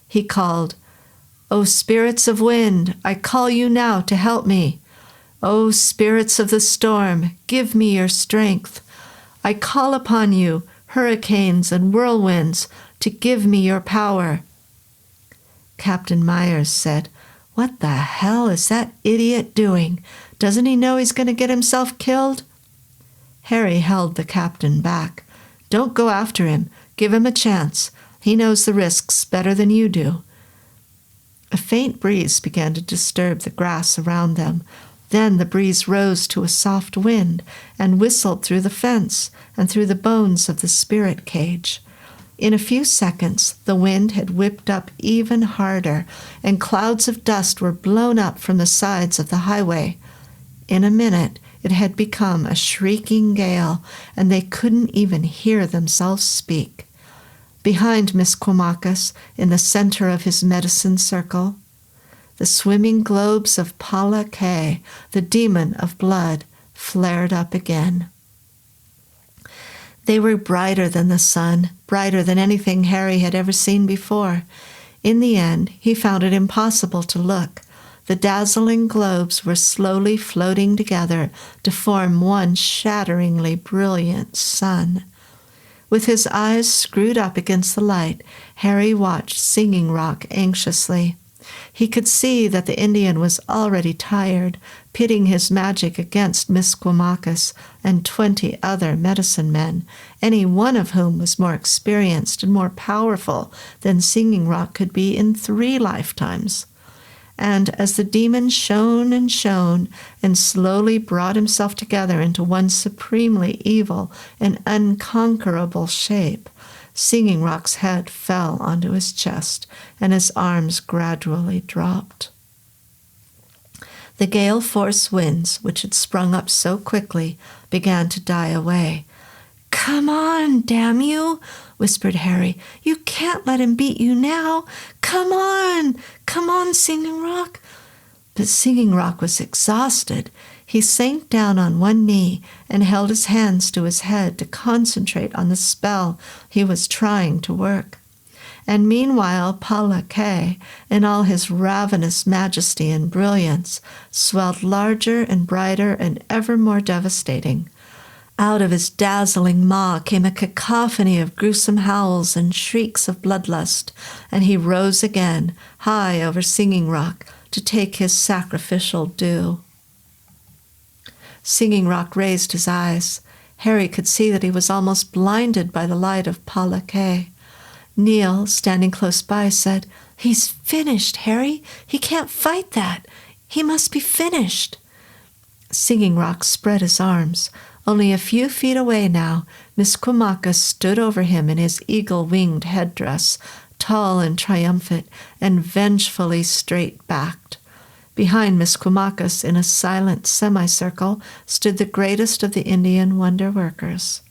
He called, "O spirits of wind, I call you now to help me. O spirits of the storm, give me your strength. I call upon you, hurricanes and whirlwinds, to give me your power." Captain Myers said, "What the hell is that idiot doing? Doesn't he know he's going to get himself killed?" Harry held the captain back. "Don't go after him. Give him a chance. He knows the risks better than you do." A faint breeze began to disturb the grass around them. Then the breeze rose to a soft wind and whistled through the fence and through the bones of the spirit cage. In a few seconds, the wind had whipped up even harder, and clouds of dust were blown up from the sides of the highway. In a minute, it had become a shrieking gale, and they couldn't even hear themselves speak. Behind Miss Quimacus, in the center of his medicine circle, the swimming globes of Palake, the demon of blood, flared up again. They were brighter than the sun, brighter than anything Harry had ever seen before. In the end, he found it impossible to look. The dazzling globes were slowly floating together to form one shatteringly brilliant sun. With his eyes screwed up against the light, Harry watched Singing Rock anxiously. He could see that the Indian was already tired, pitting his magic against Miss Quimacus and 20 other medicine men, any one of whom was more experienced and more powerful than Singing Rock could be in 3 lifetimes. And as the demon shone and slowly brought himself together into one supremely evil and unconquerable shape, Singing Rock's head fell onto his chest, and his arms gradually dropped. The gale-force winds, which had sprung up so quickly, began to die away. "Come on, damn you," whispered Harry. "You can't let him beat you now. Come on, Singing Rock." But Singing Rock was exhausted. He sank down on one knee and held his hands to his head to concentrate on the spell he was trying to work. And meanwhile, Palake, in all his ravenous majesty and brilliance, swelled larger and brighter and ever more devastating. Out of his dazzling maw came a cacophony of gruesome howls and shrieks of bloodlust, and he rose again, high over Singing Rock, to take his sacrificial due. Singing Rock raised his eyes. Harry could see that he was almost blinded by the light of Palake. Neil, standing close by, said, "He's finished, Harry. He can't fight that. He must be finished." Singing Rock spread his arms. Only a few feet away now, Misquamacus stood over him in his eagle-winged headdress, tall and triumphant, and vengefully straight-backed. Behind Misquamacus, in a silent semicircle, stood the greatest of the Indian wonder-workers.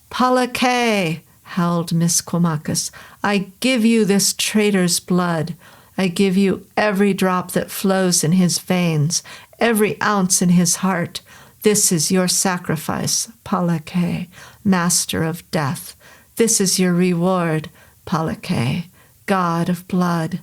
"Palake!" howled Misquamacus. "I give you this traitor's blood. I give you every drop that flows in his veins, every ounce in his heart. This is your sacrifice, Palake, master of death. This is your reward, Palake, god of blood."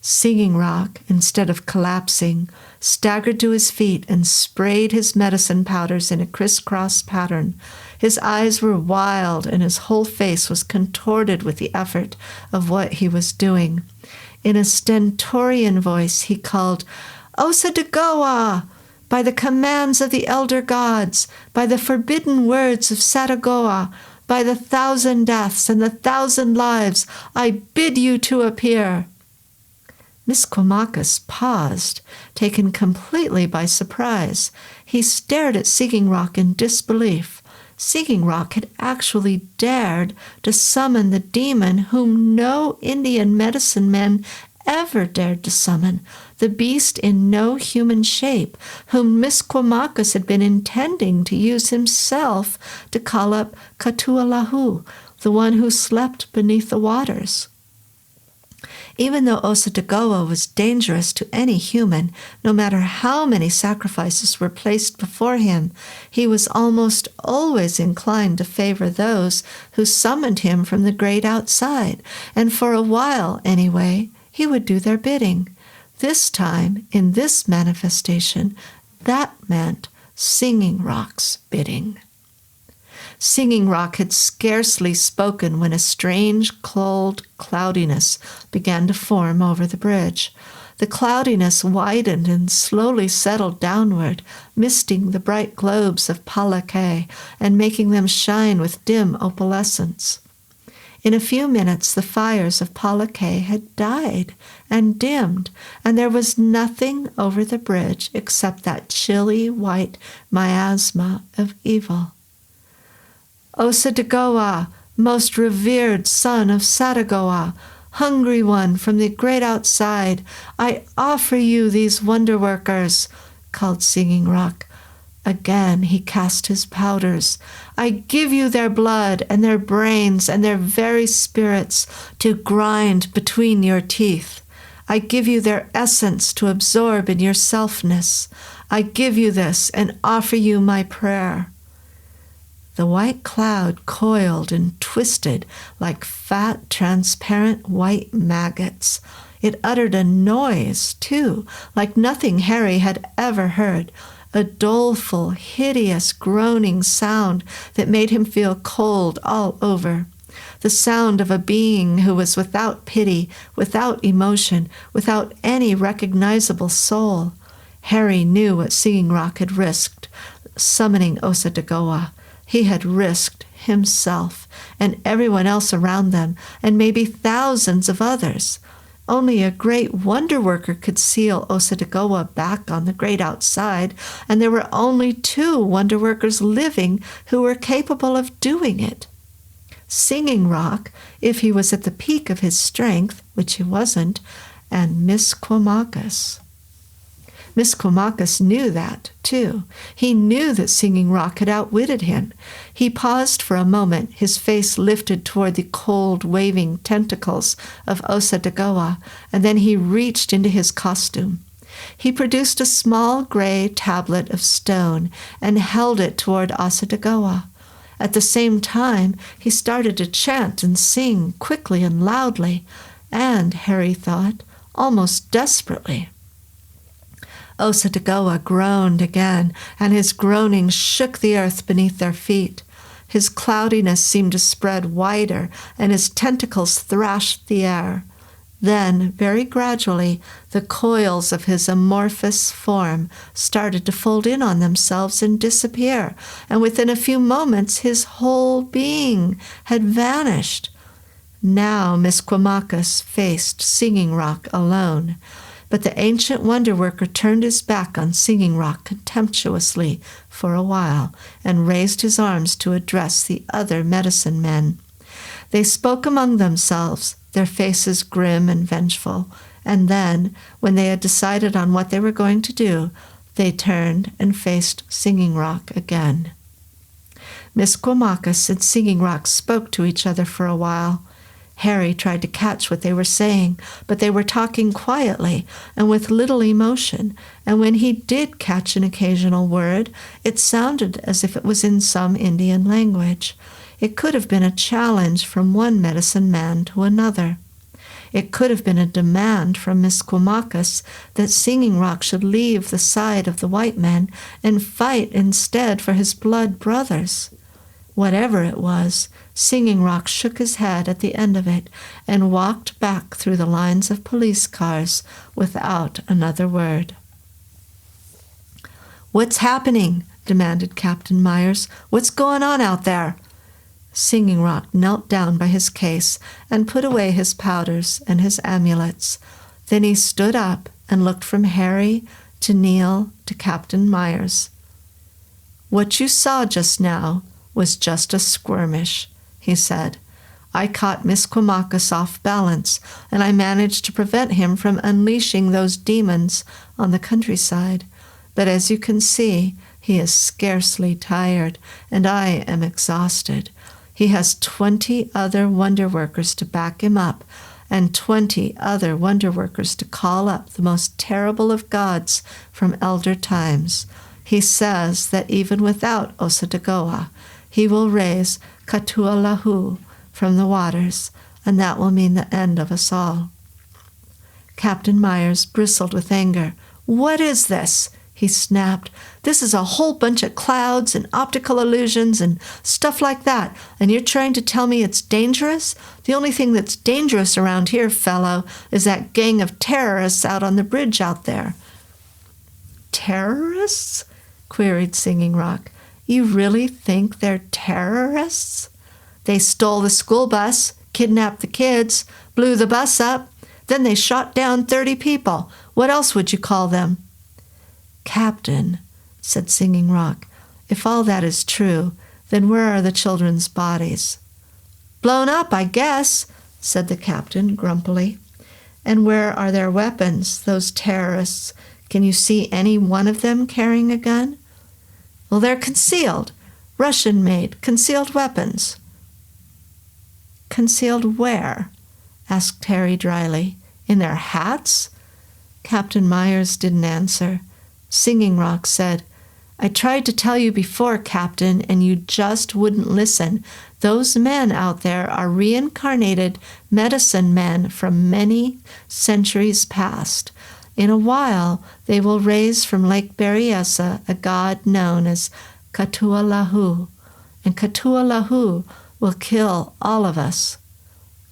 Singing Rock, instead of collapsing, staggered to his feet and sprayed his medicine powders in a crisscross pattern. His eyes were wild, and his whole face was contorted with the effort of what he was doing. In a stentorian voice, he called, "Osadegoa! By the commands of the elder gods, by the forbidden words of Satagoa, by the 1,000 deaths and the 1,000 lives, I bid you to appear." Misquamacus paused, taken completely by surprise. He stared at Singing Rock in disbelief. Singing Rock had actually dared to summon the demon whom no Indian medicine men ever dared to summon, the beast in no human shape, whom Misquamacus had been intending to use himself to call up Katualahu, the one who slept beneath the waters. Even though Osadegoa was dangerous to any human, no matter how many sacrifices were placed before him, he was almost always inclined to favor those who summoned him from the great outside, and for a while, anyway, he would do their bidding. This time, in this manifestation, that meant Singing Rock's bidding. Singing Rock had scarcely spoken when a strange, cold cloudiness began to form over the bridge. The cloudiness widened and slowly settled downward, misting the bright globes of Palake and making them shine with dim opalescence. In a few minutes, the fires of Palake had died and dimmed, and there was nothing over the bridge except that chilly white miasma of evil. "Osadegoa, most revered son of Satagoa, hungry one from the great outside, I offer you these wonder-workers," called Singing Rock. Again he cast his powders. "I give you their blood and their brains and their very spirits to grind between your teeth. I give you their essence to absorb in your selfness. I give you this and offer you my prayer." The white cloud coiled and twisted like fat, transparent white maggots. It uttered a noise, too, like nothing Harry had ever heard, a doleful, hideous, groaning sound that made him feel cold all over. The sound of a being who was without pity, without emotion, without any recognizable soul. Harry knew what Singing Rock had risked, summoning Osadegoa. He had risked himself and everyone else around them, and maybe thousands of others. Only a great wonder-worker could seal Osadegoa back on the great outside, and there were only 2 wonder-workers living who were capable of doing it. Singing Rock, if he was at the peak of his strength, which he wasn't, and Misquamacus. Misquamacus knew that, too. He knew that Singing Rock had outwitted him. He paused for a moment, his face lifted toward the cold, waving tentacles of Osadegoa, and then he reached into his costume. He produced a small gray tablet of stone and held it toward Osadegoa. At the same time, he started to chant and sing quickly and loudly, and, Harry thought, almost desperately. Osatagoa groaned again, and his groaning shook the earth beneath their feet. His cloudiness seemed to spread wider, and his tentacles thrashed the air. Then, very gradually, the coils of his amorphous form started to fold in on themselves and disappear, and within a few moments his whole being had vanished. Now Misquamacus faced Singing Rock alone, but the ancient wonder-worker turned his back on Singing Rock contemptuously for a while and raised his arms to address the other medicine men. They spoke among themselves, their faces grim and vengeful, and then, when they had decided on what they were going to do, they turned and faced Singing Rock again. Misquamacus and Singing Rock spoke to each other for a while. Harry tried to catch what they were saying, but they were talking quietly and with little emotion, and when he did catch an occasional word, it sounded as if it was in some Indian language. It could have been a challenge from one medicine man to another. It could have been a demand from Misquamacus that Singing Rock should leave the side of the white men and fight instead for his blood brothers. Whatever it was, Singing Rock shook his head at the end of it and walked back through the lines of police cars without another word. "What's happening?" demanded Captain Myers. "What's going on out there?" Singing Rock knelt down by his case and put away his powders and his amulets. Then he stood up and looked from Harry to Neil to Captain Myers. "What you saw just now was just a skirmish," he said. "I caught Misquamacus off balance, and I managed to prevent him from unleashing those demons on the countryside. But as you can see, he is scarcely tired, and I am exhausted. He has 20 other wonder workers to back him up, and 20 other wonder workers to call up the most terrible of gods from elder times. He says that even without Osatagoa, he will raise Katualahu from the waters, and that will mean the end of us all." Captain Myers bristled with anger. "What is this?" he snapped. "This is a whole bunch of clouds and optical illusions and stuff like that, and you're trying to tell me it's dangerous? The only thing that's dangerous around here, fellow, is that gang of terrorists out on the bridge out there." "Terrorists?" queried Singing Rock. "You really think they're terrorists? They stole the school bus, kidnapped the kids, blew the bus up, then they shot down 30 people. What else would you call them?" "Captain," said Singing Rock, "if all that is true, then where are the children's bodies?" "Blown up, I guess," said the captain grumpily. "And where are their weapons, those terrorists? Can you see any one of them carrying a gun?" "Well, they're concealed. Russian-made, concealed weapons." "Concealed where?" asked Harry dryly. "In their hats?" Captain Myers didn't answer. Singing Rock said, "I tried to tell you before, Captain, and you just wouldn't listen. Those men out there are reincarnated medicine men from many centuries past. In a while, they will raise from Lake Berryessa a god known as Katualahu, and Katualahu will kill all of us."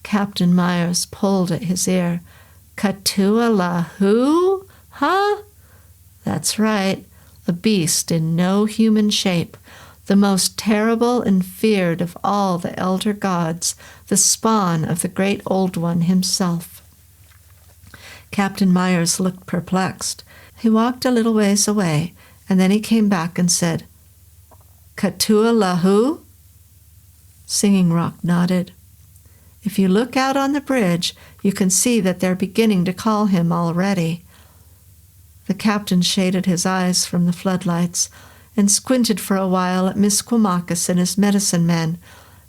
Captain Myers pulled at his ear. "Katualahu? Huh?" "That's right, a beast in no human shape, the most terrible and feared of all the elder gods, the spawn of the great Old One himself." Captain Myers looked perplexed. He walked a little ways away, and then he came back and said, "Katualahu?" Singing Rock nodded. "If you look out on the bridge, you can see that they're beginning to call him already." The captain shaded his eyes from the floodlights and squinted for a while at Misquamacus and his medicine men.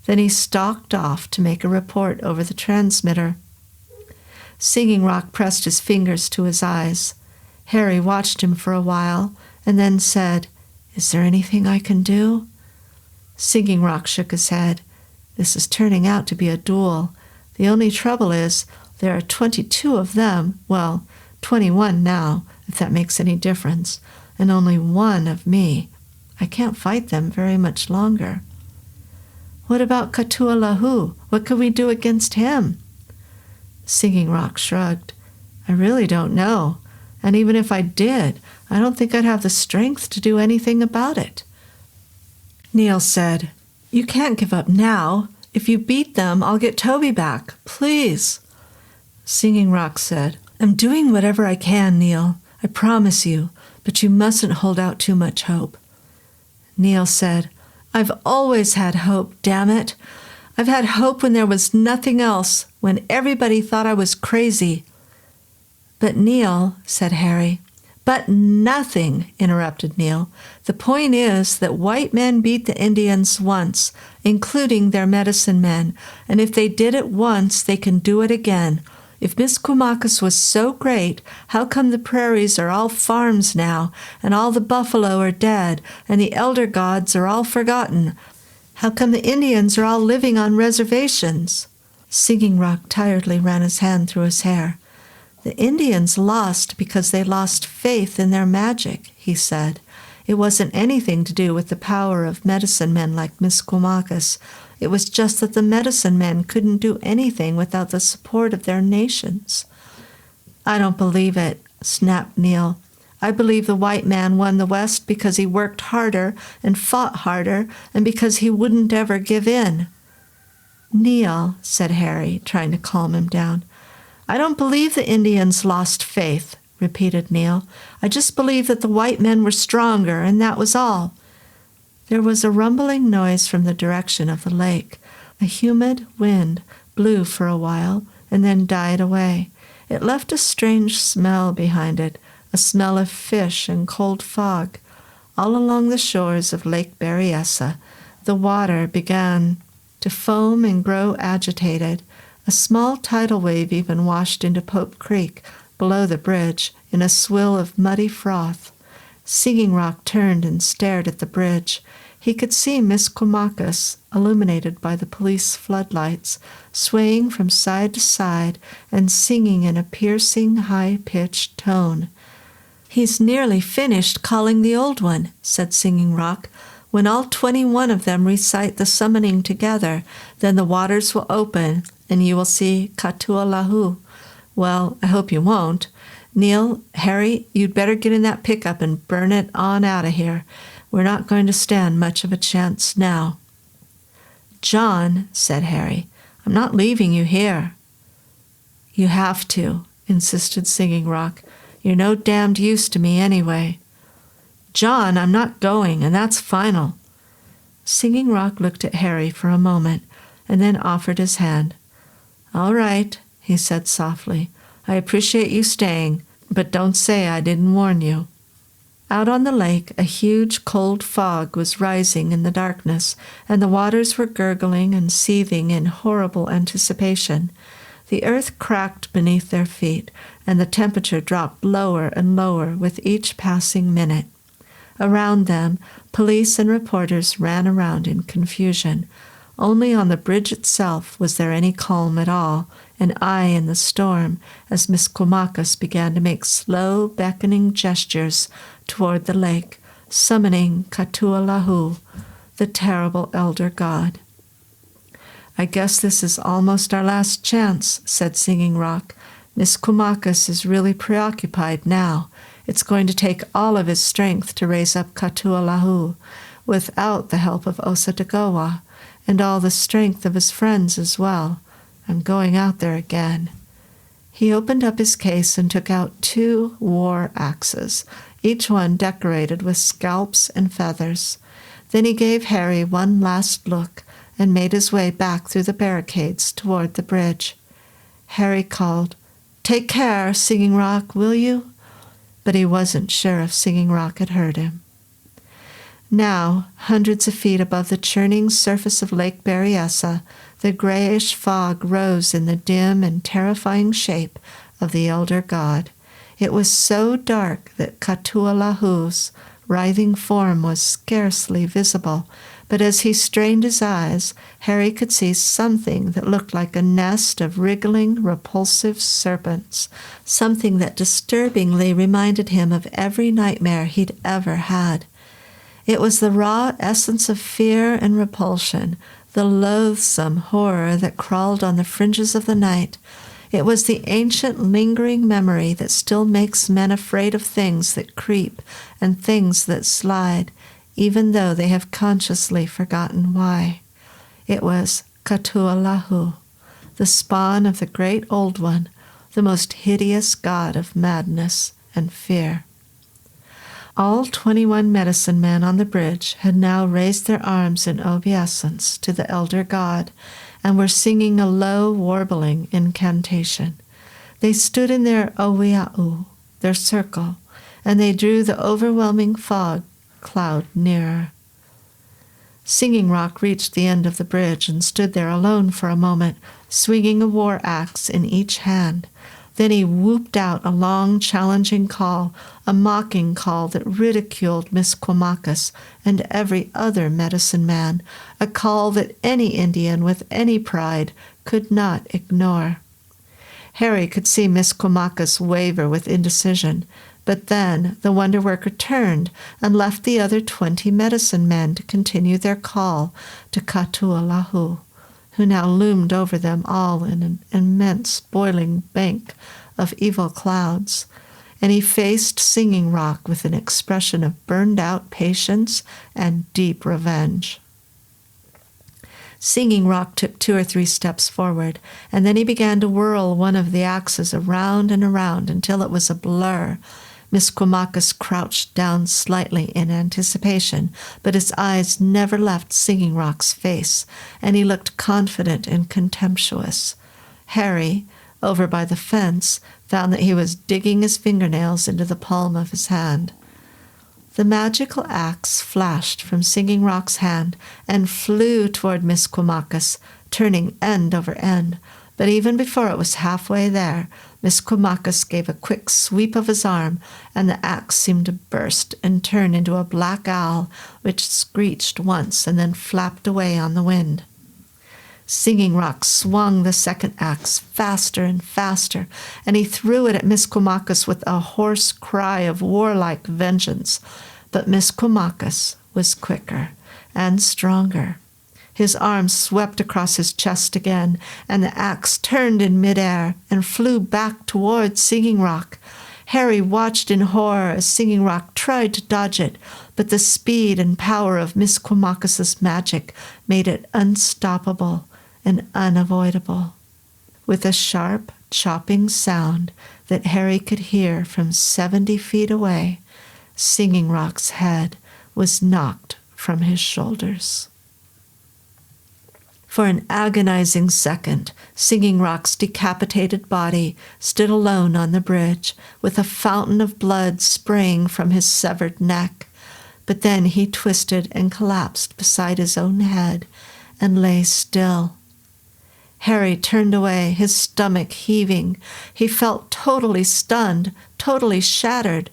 Then he stalked off to make a report over the transmitter. Singing Rock pressed his fingers to his eyes. Harry watched him for a while and then said, "Is there anything I can do?" Singing Rock shook his head. "This is turning out to be a duel. The only trouble is there are 22 of them, well, 21 now, if that makes any difference, and only one of me. I can't fight them very much longer. What about Katualahu? What could we do against him? Singing Rock shrugged. I really don't know, and even if I did, I don't think I'd have the strength to do anything about it. Neil said, You can't give up now. If you beat them, I'll get Toby back. Please. Singing Rock said, I'm doing whatever I can, Neil. I promise you, but you mustn't hold out too much hope. Neil said, I've always had hope, damn it. I've had hope when there was nothing else, when everybody thought I was crazy. But Neil, said Harry. But nothing, interrupted Neil. The point is that white men beat the Indians once, including their medicine men, and if they did it once, they can do it again. If Misquamacus was so great, how come the prairies are all farms now, and all the buffalo are dead, and the elder gods are all forgotten? How come the Indians are all living on reservations? Singing Rock tiredly ran his hand through his hair. The Indians lost because they lost faith in their magic, he said. It wasn't anything to do with the power of medicine men like Misquamacus. It was just that the medicine men couldn't do anything without the support of their nations. I don't believe it, snapped Neil. I believe the white man won the West because he worked harder and fought harder and because he wouldn't ever give in. Neil, said Harry, trying to calm him down. I don't believe the Indians lost faith, repeated Neil. I just believe that the white men were stronger, and that was all. There was a rumbling noise from the direction of the lake. A humid wind blew for a while and then died away. It left a strange smell behind it, a smell of fish and cold fog. All along the shores of Lake Berryessa, the water began to foam and grow agitated. A small tidal wave even washed into Pope Creek, below the bridge, in a swill of muddy froth. Singing Rock turned and stared at the bridge. He could see Misquamacus, illuminated by the police floodlights, swaying from side to side and singing in a piercing, high-pitched tone. He's nearly finished calling the Old One, said Singing Rock. When all 21 of them recite the summoning together, then the waters will open, and you will see Katualahu. Well, I hope you won't. Neil, Harry, you'd better get in that pickup and burn it on out of here. We're not going to stand much of a chance now. John, said Harry, I'm not leaving you here. You have to, insisted Singing Rock. You're no damned use to me anyway. John, I'm not going, and that's final. Singing Rock looked at Harry for a moment, and then offered his hand. All right, he said softly. I appreciate you staying, but don't say I didn't warn you. Out on the lake, a huge cold fog was rising in the darkness, and the waters were gurgling and seething in horrible anticipation. The earth cracked beneath their feet, and the temperature dropped lower and lower with each passing minute. Around them, police and reporters ran around in confusion. Only on the bridge itself was there any calm at all, an eye in the storm, as Misquamacus began to make slow, beckoning gestures toward the lake, summoning Katualahu, the terrible elder god. I guess this is almost our last chance, said Singing Rock. Misquamacus is really preoccupied now. It's going to take all of his strength to raise up Katualahu, without the help of Osadegawa, and all the strength of his friends as well. I'm going out there again. He opened up his case and took out 2 war axes, each one decorated with scalps and feathers. Then he gave Harry one last look and made his way back through the barricades toward the bridge. Harry called, Take care, Singing Rock, will you? But he wasn't sure if Singing Rock had heard him. Now, hundreds of feet above the churning surface of Lake Berryessa, the grayish fog rose in the dim and terrifying shape of the elder god. It was so dark that Katualahu's writhing form was scarcely visible, But as he strained his eyes, Harry could see something that looked like a nest of wriggling, repulsive serpents, something that disturbingly reminded him of every nightmare he'd ever had. It was the raw essence of fear and repulsion, the loathsome horror that crawled on the fringes of the night. It was the ancient, lingering memory that still makes men afraid of things that creep and things that slide, even though they have consciously forgotten why. It was Katualahu, the spawn of the great Old One, the most hideous god of madness and fear. All 21 medicine men on the bridge had now raised their arms in obeisance to the elder god and were singing a low, warbling incantation. They stood in their owia'u, their circle, and they drew the overwhelming fog cloud nearer. Singing Rock reached the end of the bridge and stood there alone for a moment, swinging a war axe in each hand. Then he whooped out a long, challenging call, a mocking call that ridiculed Misquamacus and every other medicine man, a call that any Indian with any pride could not ignore. Harry could see Misquamacus waver with indecision, but then the wonder worker turned and left the other 20 medicine men to continue their call to Katualahu, who now loomed over them all in an immense boiling bank of evil clouds, and he faced Singing Rock with an expression of burned-out patience and deep revenge. Singing Rock took 2 or 3 steps forward, and then he began to whirl one of the axes around and around until it was a blur. Misquamacus crouched down slightly in anticipation, but his eyes never left Singing Rock's face, and he looked confident and contemptuous. Harry, over by the fence, found that he was digging his fingernails into the palm of his hand. The magical axe flashed from Singing Rock's hand and flew toward Misquamacus, turning end over end. But even before it was halfway there, Misquamacus gave a quick sweep of his arm, and the axe seemed to burst and turn into a black owl, which screeched once and then flapped away on the wind. Singing Rock swung the second axe faster and faster, and he threw it at Misquamacus with a hoarse cry of warlike vengeance. But Misquamacus was quicker and stronger. His arm swept across his chest again, and the axe turned in midair and flew back towards Singing Rock. Harry watched in horror as Singing Rock tried to dodge it, but the speed and power of Misquamacus's magic made it unstoppable and unavoidable. With a sharp, chopping sound that Harry could hear from 70 feet away, Singing Rock's head was knocked from his shoulders. For an agonizing second, Singing Rock's decapitated body stood alone on the bridge, with a fountain of blood spraying from his severed neck. But then he twisted and collapsed beside his own head and lay still. Harry turned away, his stomach heaving. He felt totally stunned, totally shattered.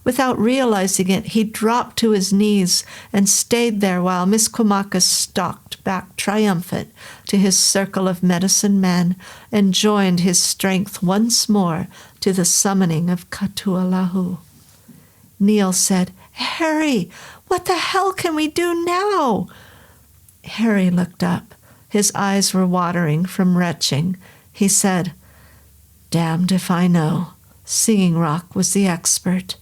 Without realizing it, he dropped to his knees and stayed there while Misquamacus stalked back triumphant to his circle of medicine men and joined his strength once more to the summoning of Katualahu. Neil said, "Harry, what the hell can we do now?" Harry looked up. His eyes were watering from retching. He said, "Damned if I know." Singing Rock was the expert.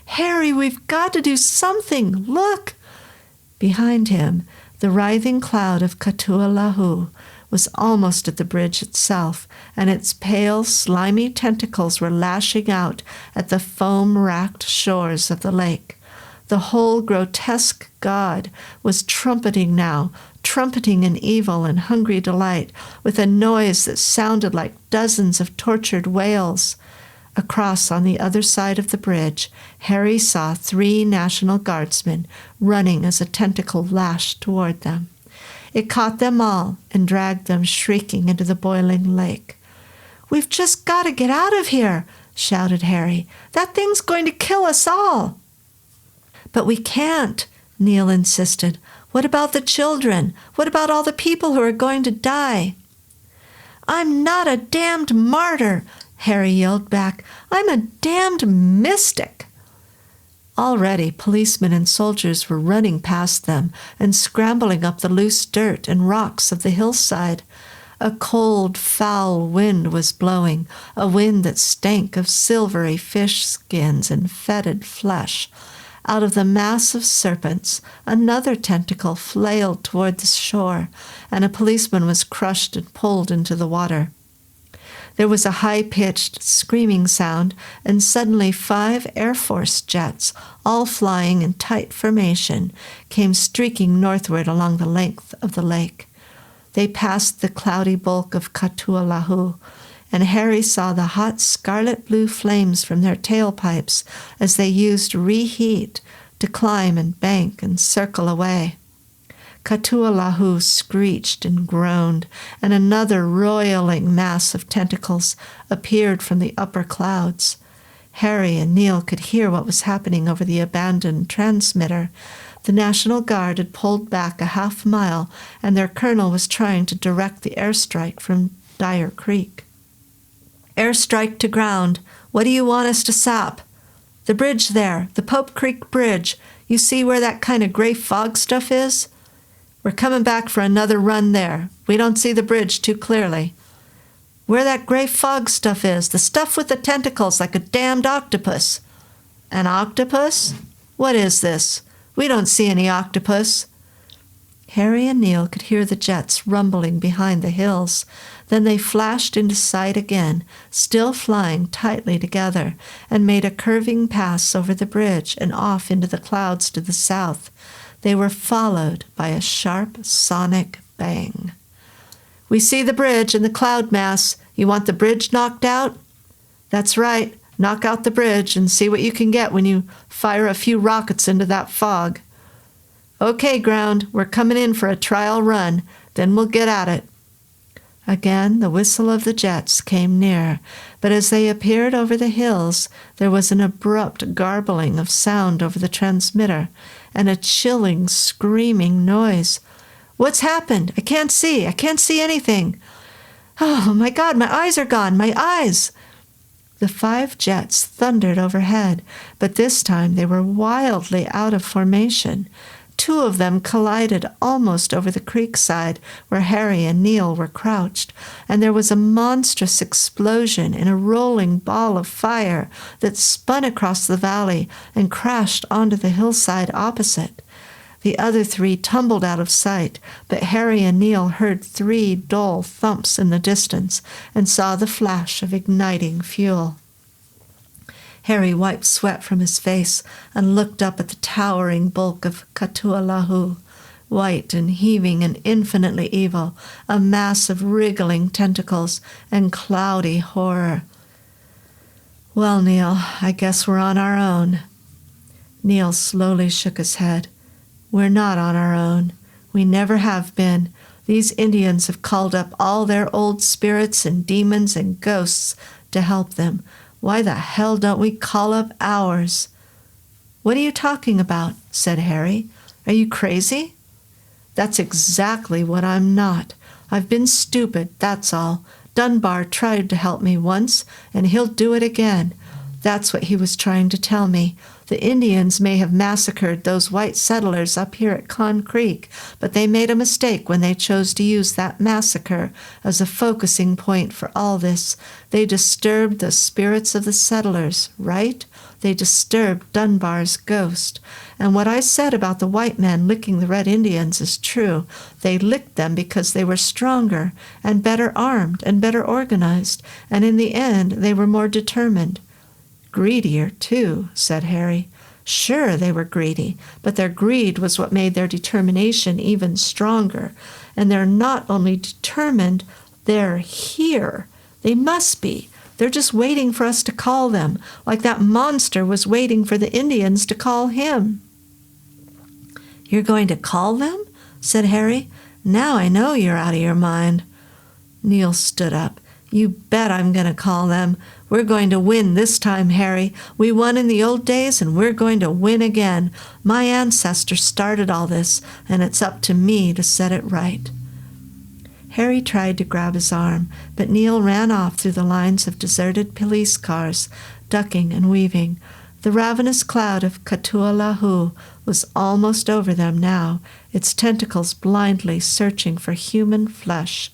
"Harry, we've got to do something. Look!" Behind him, the writhing cloud of Katualahu was almost at the bridge itself, and its pale, slimy tentacles were lashing out at the foam-racked shores of the lake. The whole grotesque god was trumpeting now, trumpeting in evil and hungry delight, with a noise that sounded like dozens of tortured wails. Across on the other side of the bridge, Harry saw 3 National Guardsmen running as a tentacle lashed toward them. It caught them all and dragged them shrieking into the boiling lake. "We've just got to get out of here," shouted Harry. "That thing's going to kill us all." "But we can't," Neil insisted. What about the children? What about all the people who are going to die?" "I'm not a damned martyr," Harry yelled back. "I'm a damned mystic." Already, policemen and soldiers were running past them and scrambling up the loose dirt and rocks of the hillside. A cold, foul wind was blowing, a wind that stank of silvery fish skins and fetid flesh. Out of the mass of serpents, another tentacle flailed toward the shore, and a policeman was crushed and pulled into the water. There was a high-pitched, screaming sound, and suddenly 5 Air Force jets, all flying in tight formation, came streaking northward along the length of the lake. They passed the cloudy bulk of Katualahu, and Harry saw the hot scarlet-blue flames from their tailpipes as they used reheat to climb and bank and circle away. Katualahu screeched and groaned, and another roiling mass of tentacles appeared from the upper clouds. Harry and Neil could hear what was happening over the abandoned transmitter. The National Guard had pulled back a half-mile, and their colonel was trying to direct the airstrike from Dyer Creek. "Airstrike to ground. What do you want us to sap?" "The bridge there, the Pope Creek Bridge. You see where that kind of gray fog stuff is? We're coming back for another run there. We don't see the bridge too clearly." "Where that gray fog stuff is, the stuff with the tentacles like a damned octopus." "An octopus? What is this? We don't see any octopus." Harry and Neil could hear the jets rumbling behind the hills. Then they flashed into sight again, still flying tightly together, and made a curving pass over the bridge and off into the clouds to the south. They were followed by a sharp sonic bang. "We see the bridge and the cloud mass. You want the bridge knocked out?" "That's right. Knock out the bridge and see what you can get when you fire a few rockets into that fog." "Okay, ground. We're coming in for a trial run. Then we'll get at it." Again, the whistle of the jets came near, but as they appeared over the hills, there was an abrupt garbling of sound over the transmitter, and a chilling, screaming noise. "What's happened? I can't see anything. Oh, my God, my eyes are gone, my eyes!" The 5 jets thundered overhead, but this time they were wildly out of formation. 2 of them collided almost over the creek side where Harry and Neil were crouched, and there was a monstrous explosion in a rolling ball of fire that spun across the valley and crashed onto the hillside opposite. The other 3 tumbled out of sight, but Harry and Neil heard 3 dull thumps in the distance and saw the flash of igniting fuel. Harry wiped sweat from his face and looked up at the towering bulk of Katualahu, white and heaving and infinitely evil, a mass of wriggling tentacles and cloudy horror. "Well, Neil, I guess we're on our own." Neil slowly shook his head. "We're not on our own. We never have been. These Indians have called up all their old spirits and demons and ghosts to help them. Why the hell don't we call up ours?" "What are you talking about?" said Harry. "Are you crazy?" "That's exactly what I'm not. I've been stupid, that's all. Dunbar tried to help me once, and he'll do it again. That's what he was trying to tell me. The Indians may have massacred those white settlers up here at Con Creek, but they made a mistake when they chose to use that massacre as a focusing point for all this. They disturbed the spirits of the settlers, right? They disturbed Dunbar's ghost. And what I said about the white men licking the red Indians is true. They licked them because they were stronger and better armed and better organized, and in the end they were more determined. Greedier, too," said Harry. "Sure, they were greedy, but their greed was what made their determination even stronger. And they're not only determined, they're here. They must be. They're just waiting for us to call them, like that monster was waiting for the Indians to call him." "You're going to call them?" said Harry. "Now I know you're out of your mind." Neil stood up. "You bet I'm going to call them. We're going to win this time, Harry. We won in the old days, and we're going to win again. My ancestors started all this, and it's up to me to set it right." Harry tried to grab his arm, but Neil ran off through the lines of deserted police cars, ducking and weaving. The ravenous cloud of Katualahu was almost over them now, its tentacles blindly searching for human flesh.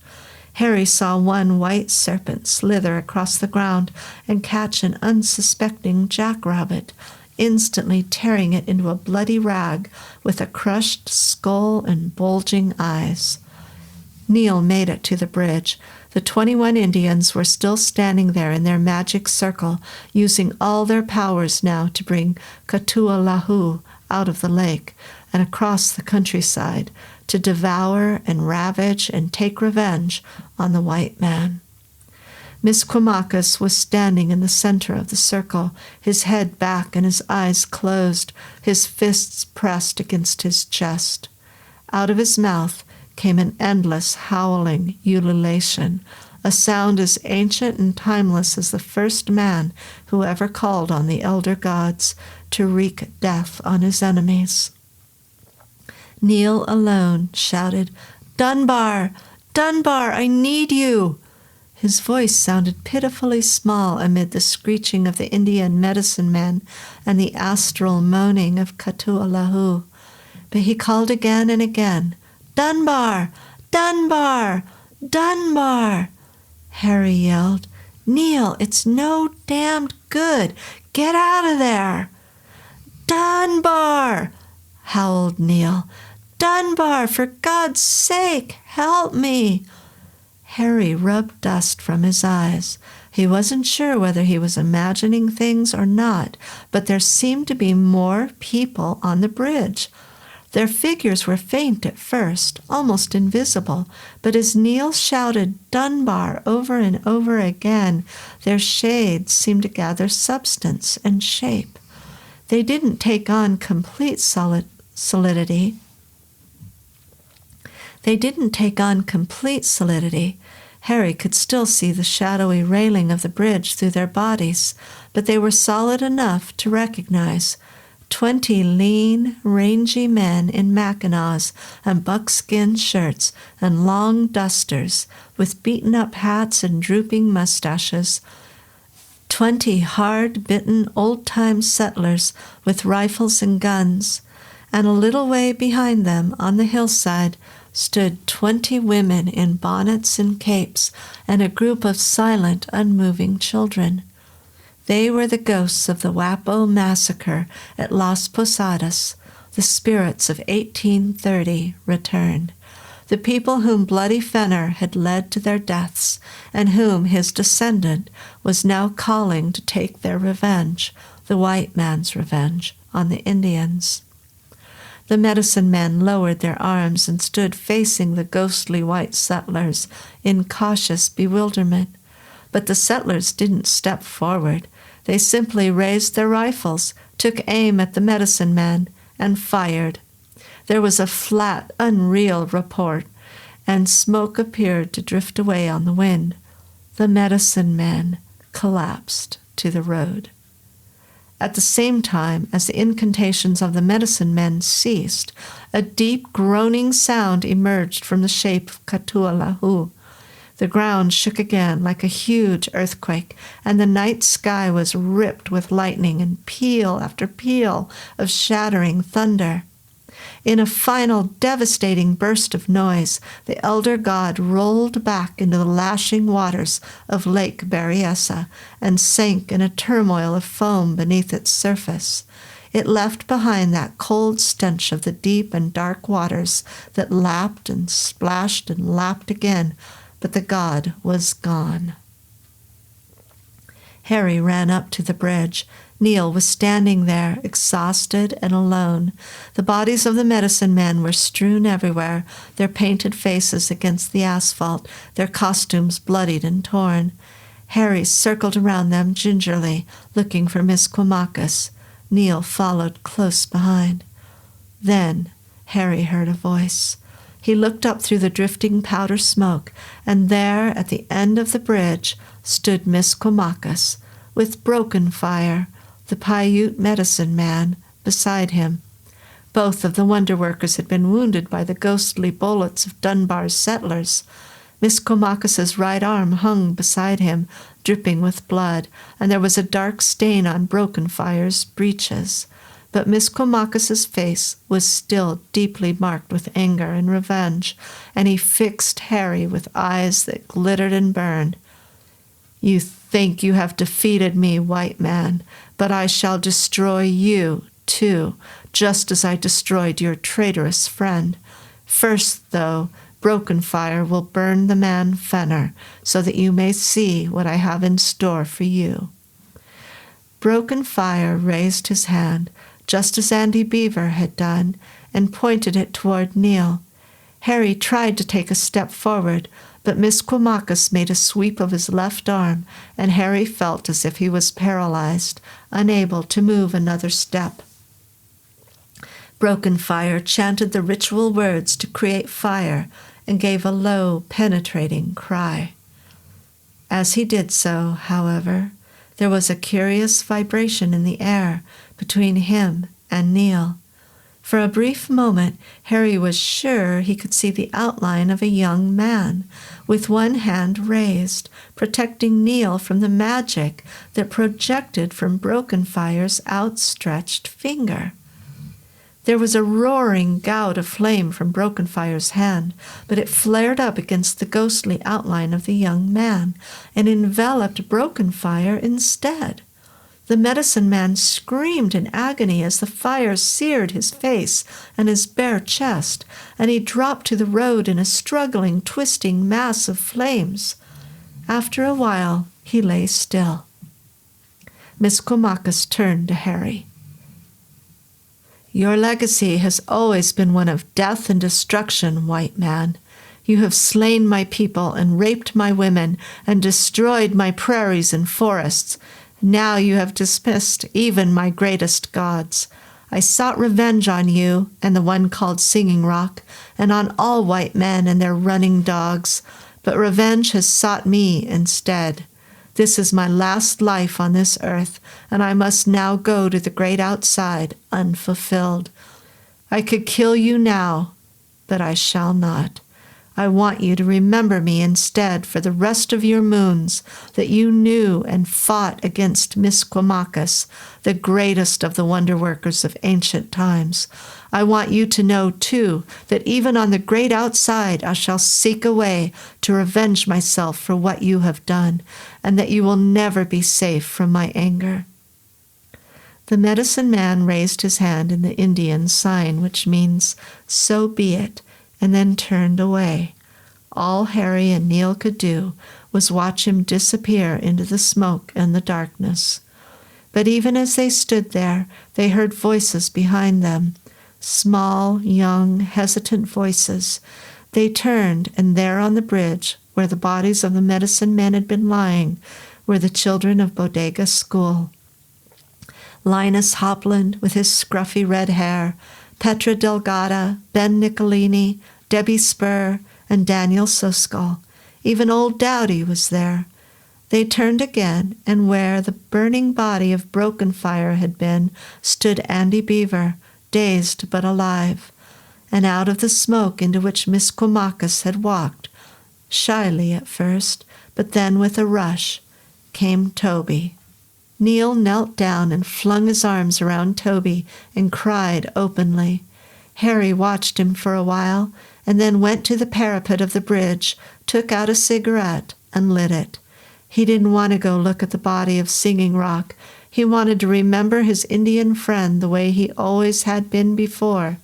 Harry saw one white serpent slither across the ground and catch an unsuspecting jackrabbit, instantly tearing it into a bloody rag with a crushed skull and bulging eyes. Neil made it to the bridge. The 21 Indians were still standing there in their magic circle, using all their powers now to bring Katualahu out of the lake and across the countryside to devour and ravage and take revenge on the white man. Misquamacus was standing in the center of the circle, his head back and his eyes closed, his fists pressed against his chest. Out of his mouth came an endless howling ululation, a sound as ancient and timeless as the first man who ever called on the elder gods to wreak death on his enemies. Neil alone shouted, "Dunbar! Dunbar, I need you!" His voice sounded pitifully small amid the screeching of the Indian medicine men and the astral moaning of Katualahu. But he called again and again, "Dunbar! Dunbar! Dunbar!" Harry yelled, "Neil, it's no damned good. Get out of there!" "Dunbar!" howled Neil. "Dunbar, for God's sake, help me!" Harry rubbed dust from his eyes. He wasn't sure whether he was imagining things or not, but there seemed to be more people on the bridge. Their figures were faint at first, almost invisible, but as Neil shouted "Dunbar" over and over again, their shades seemed to gather substance and shape. They didn't take on complete solidity. Harry could still see the shadowy railing of the bridge through their bodies, but they were solid enough to recognize 20 lean, rangy men in mackinaws and buckskin shirts and long dusters with beaten-up hats and drooping mustaches. 20 hard-bitten, old-time settlers with rifles and guns, and a little way behind them on the hillside stood 20 women in bonnets and capes and a group of silent, unmoving children. They were the ghosts of the Wappo massacre at Las Posadas. The spirits of 1830 returned. The people whom Bloody Fenner had led to their deaths, and whom his descendant was now calling to take their revenge, the white man's revenge, on the Indians. The medicine men lowered their arms and stood facing the ghostly white settlers in cautious bewilderment. But the settlers didn't step forward. They simply raised their rifles, took aim at the medicine men, and fired. There was a flat, unreal report, and smoke appeared to drift away on the wind. The medicine men collapsed to the road. At the same time as the incantations of the medicine men ceased, a deep groaning sound emerged from the shape of Katualahu. The ground shook again like a huge earthquake, and the night sky was ripped with lightning and peal after peal of shattering thunder. In a final devastating burst of noise, the elder god rolled back into the lashing waters of Lake Berryessa and sank in a turmoil of foam beneath its surface. It left behind that cold stench of the deep and dark waters that lapped and splashed and lapped again, but the god was gone. Harry ran up to the bridge. Neil was standing there, exhausted and alone. The bodies of the medicine men were strewn everywhere, their painted faces against the asphalt, their costumes bloodied and torn. Harry circled around them gingerly, looking for Miss Quamacus. Neil followed close behind. Then Harry heard a voice. He looked up through the drifting powder smoke, and there, at the end of the bridge, stood Miss Quamacus, with Broken Fire, the Paiute medicine man, beside him. Both of the wonder workers had been wounded by the ghostly bullets of Dunbar's settlers. Miss Comakas's right arm hung beside him, dripping with blood, and there was a dark stain on Broken Fire's breeches. But Miss Comakas's face was still deeply marked with anger and revenge, and he fixed Harry with eyes that glittered and burned. "You think you have defeated me, white man, but I shall destroy you, too, just as I destroyed your traitorous friend. First, though, Broken Fire will burn the man Fenner, so that you may see what I have in store for you." Broken Fire raised his hand, just as Andy Beaver had done, and pointed it toward Neil. Harry tried to take a step forward, but Miss Comakas made a sweep of his left arm, and Harry felt as if he was paralyzed, unable to move another step. Broken Fire chanted the ritual words to create fire and gave a low, penetrating cry. As he did so, however, there was a curious vibration in the air between him and Neil. For a brief moment, Harry was sure he could see the outline of a young man, with one hand raised, protecting Neil from the magic that projected from Broken Fire's outstretched finger. There was a roaring gout of flame from Broken Fire's hand, but it flared up against the ghostly outline of the young man and enveloped Broken Fire instead. The medicine man screamed in agony as the fire seared his face and his bare chest, and he dropped to the road in a struggling, twisting mass of flames. After a while, he lay still. Miss Comakas turned to Harry. "Your legacy has always been one of death and destruction, white man. You have slain my people and raped my women and destroyed my prairies and forests. Now you have dismissed even my greatest gods. I sought revenge on you and the one called Singing Rock, and on all white men and their running dogs, but revenge has sought me instead. This is my last life on this earth, and I must now go to the great outside unfulfilled. I could kill you now, but I shall not. I want you to remember me instead for the rest of your moons, that you knew and fought against Miss Comakas, the greatest of the wonder workers of ancient times. I want you to know, too, that even on the great outside I shall seek a way to revenge myself for what you have done, and that you will never be safe from my anger." The medicine man raised his hand in the Indian sign, which means, "So be it," and then turned away. All Harry and Neil could do was watch him disappear into the smoke and the darkness. But even as they stood there, they heard voices behind them, small, young, hesitant voices. They turned, and there on the bridge, where the bodies of the medicine men had been lying, were the children of Bodega School. Linus Hopland, with his scruffy red hair, Petra Delgada, Ben Nicolini, Debbie Spur, and Daniel Soskull. Even old Dowdy was there. They turned again, and where the burning body of Broken Fire had been, stood Andy Beaver, dazed but alive. And out of the smoke into which Miss Comakas had walked, shyly at first, but then with a rush, came Toby. Neil knelt down and flung his arms around Toby and cried openly. Harry watched him for a while, and then went to the parapet of the bridge, took out a cigarette, and lit it. He didn't want to go look at the body of Singing Rock. He wanted to remember his Indian friend the way he always had been before,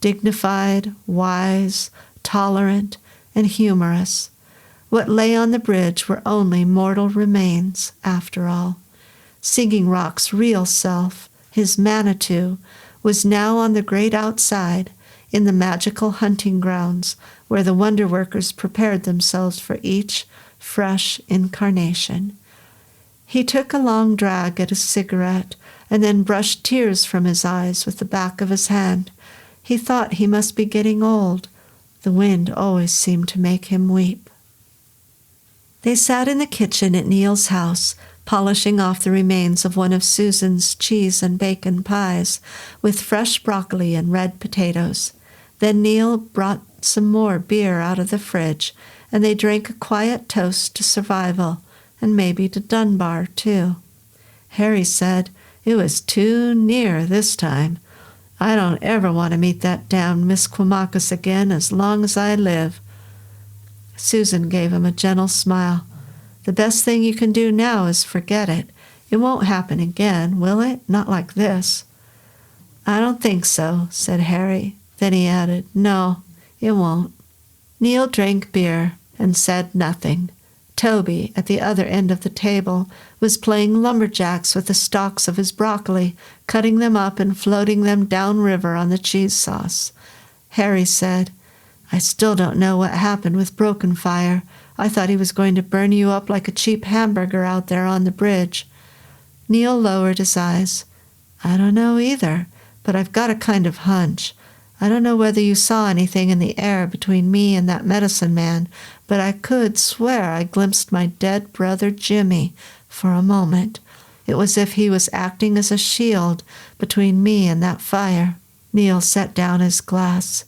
dignified, wise, tolerant, and humorous. What lay on the bridge were only mortal remains, after all. Singing Rock's real self, his Manitou, was now on the great outside, in the magical hunting grounds where the wonder workers prepared themselves for each fresh incarnation. He took a long drag at his cigarette and then brushed tears from his eyes with the back of his hand. He thought he must be getting old. The wind always seemed to make him weep. They sat in the kitchen at Neil's house, polishing off the remains of one of Susan's cheese and bacon pies with fresh broccoli and red potatoes. Then Neil brought some more beer out of the fridge, and they drank a quiet toast to survival, and maybe to Dunbar, too. Harry said, "It was too near this time. I don't ever want to meet that damned Miss Quamacus again as long as I live." Susan gave him a gentle smile. "The best thing you can do now is forget it. It won't happen again, will it? Not like this." "I don't think so," said Harry. Then he added, "No, it won't." Neil drank beer and said nothing. Toby, at the other end of the table, was playing lumberjacks with the stalks of his broccoli, cutting them up and floating them downriver on the cheese sauce. Harry said, "I still don't know what happened with Broken Fire. I thought he was going to burn you up like a cheap hamburger out there on the bridge." Neil lowered his eyes. "I don't know either, but I've got a kind of hunch. I don't know whether you saw anything in the air between me and that medicine man, but I could swear I glimpsed my dead brother Jimmy for a moment. It was as if he was acting as a shield between me and that fire." Neil set down his glass.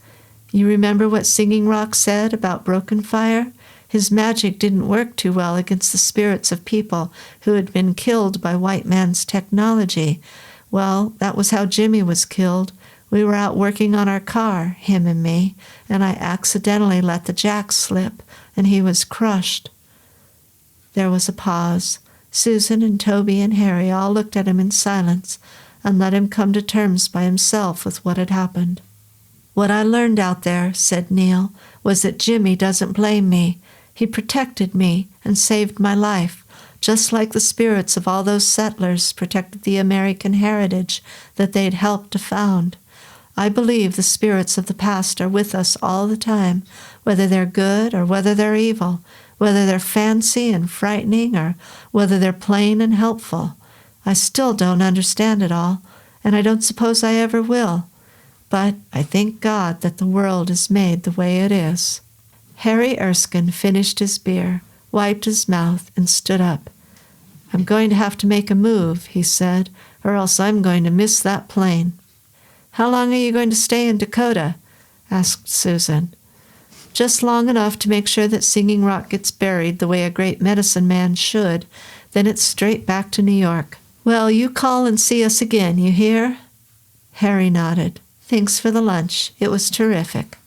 "You remember what Singing Rock said about Broken Fire? His magic didn't work too well against the spirits of people who had been killed by white man's technology. Well, that was how Jimmy was killed. We were out working on our car, him and me, and I accidentally let the jack slip, and he was crushed." There was a pause. Susan and Toby and Harry all looked at him in silence and let him come to terms by himself with what had happened. "What I learned out there," said Neil, "was that Jimmy doesn't blame me. He protected me and saved my life, just like the spirits of all those settlers protected the American heritage that they'd helped to found. I believe the spirits of the past are with us all the time, whether they're good or whether they're evil, whether they're fancy and frightening or whether they're plain and helpful. I still don't understand it all, and I don't suppose I ever will. But I thank God that the world is made the way it is." Harry Erskine finished his beer, wiped his mouth, and stood up. "I'm going to have to make a move," he said, "or else I'm going to miss that plane." "How long are you going to stay in Dakota?" asked Susan. "Just long enough to make sure that Singing Rock gets buried the way a great medicine man should. Then it's straight back to New York." "Well, you call and see us again, you hear?" Harry nodded. "Thanks for the lunch. It was terrific."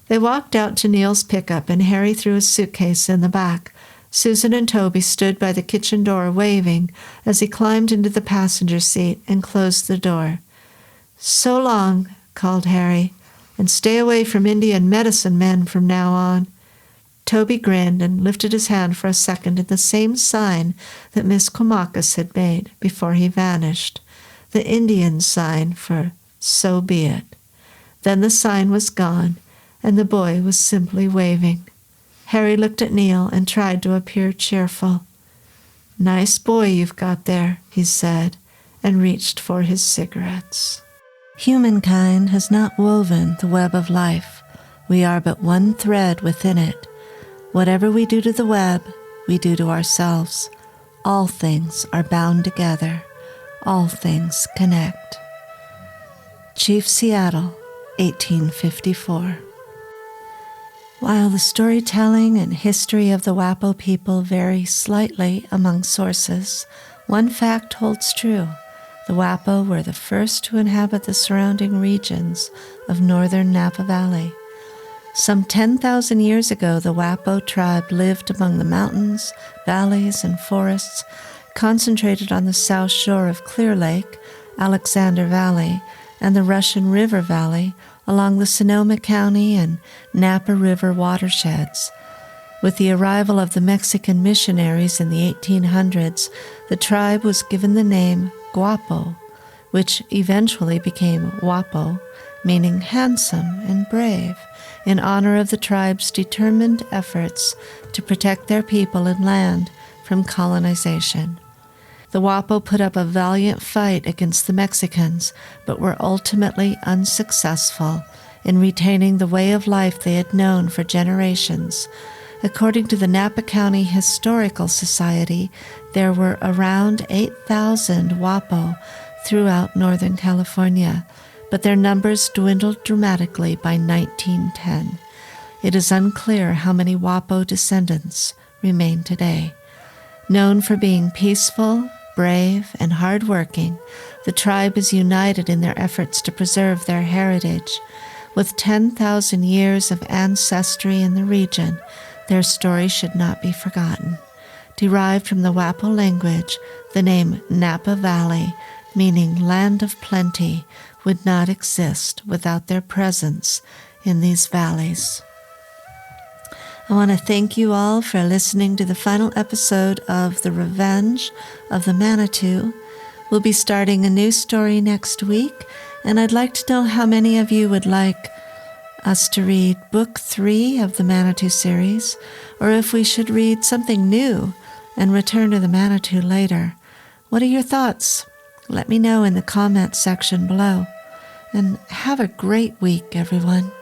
They walked out to Neil's pickup, and Harry threw his suitcase in the back. Susan and Toby stood by the kitchen door waving as he climbed into the passenger seat and closed the door. "So long," called Harry, "and stay away from Indian medicine men from now on." Toby grinned and lifted his hand for a second in the same sign that Miss Quamacus had made before he vanished, the Indian sign for "so be it." Then the sign was gone, and the boy was simply waving. Harry looked at Neil and tried to appear cheerful. "Nice boy you've got there," he said, and reached for his cigarettes. Humankind has not woven the web of life. We are but one thread within it. Whatever we do to the web, we do to ourselves. All things are bound together. All things connect. Chief Seattle, 1854. While the storytelling and history of the Wappo people vary slightly among sources, one fact holds true. The Wappo were the first to inhabit the surrounding regions of northern Napa Valley. Some 10,000 years ago, the Wappo tribe lived among the mountains, valleys, and forests, concentrated on the south shore of Clear Lake, Alexander Valley, and the Russian River Valley along the Sonoma County and Napa River watersheds. With the arrival of the Mexican missionaries in the 1800s, the tribe was given the name Guapo, which eventually became Wappo, meaning handsome and brave, in honor of the tribe's determined efforts to protect their people and land from colonization. The Wappo put up a valiant fight against the Mexicans, but were ultimately unsuccessful in retaining the way of life they had known for generations. According to the Napa County Historical Society, there were around 8,000 Wappo throughout Northern California, but their numbers dwindled dramatically by 1910. It is unclear how many Wappo descendants remain today. Known for being peaceful, brave, and hardworking, the tribe is united in their efforts to preserve their heritage. With 10,000 years of ancestry in the region, their story should not be forgotten. Derived from the Wappo language, the name Napa Valley, meaning land of plenty, would not exist without their presence in these valleys. I want to thank you all for listening to the final episode of The Revenge of the Manitou. We'll be starting a new story next week, and I'd like to know how many of you would like us to read Book 3 of the Manitou series, or if we should read something new and return to the Manitou later. What are your thoughts? Let me know in the comments section below. And have a great week, everyone.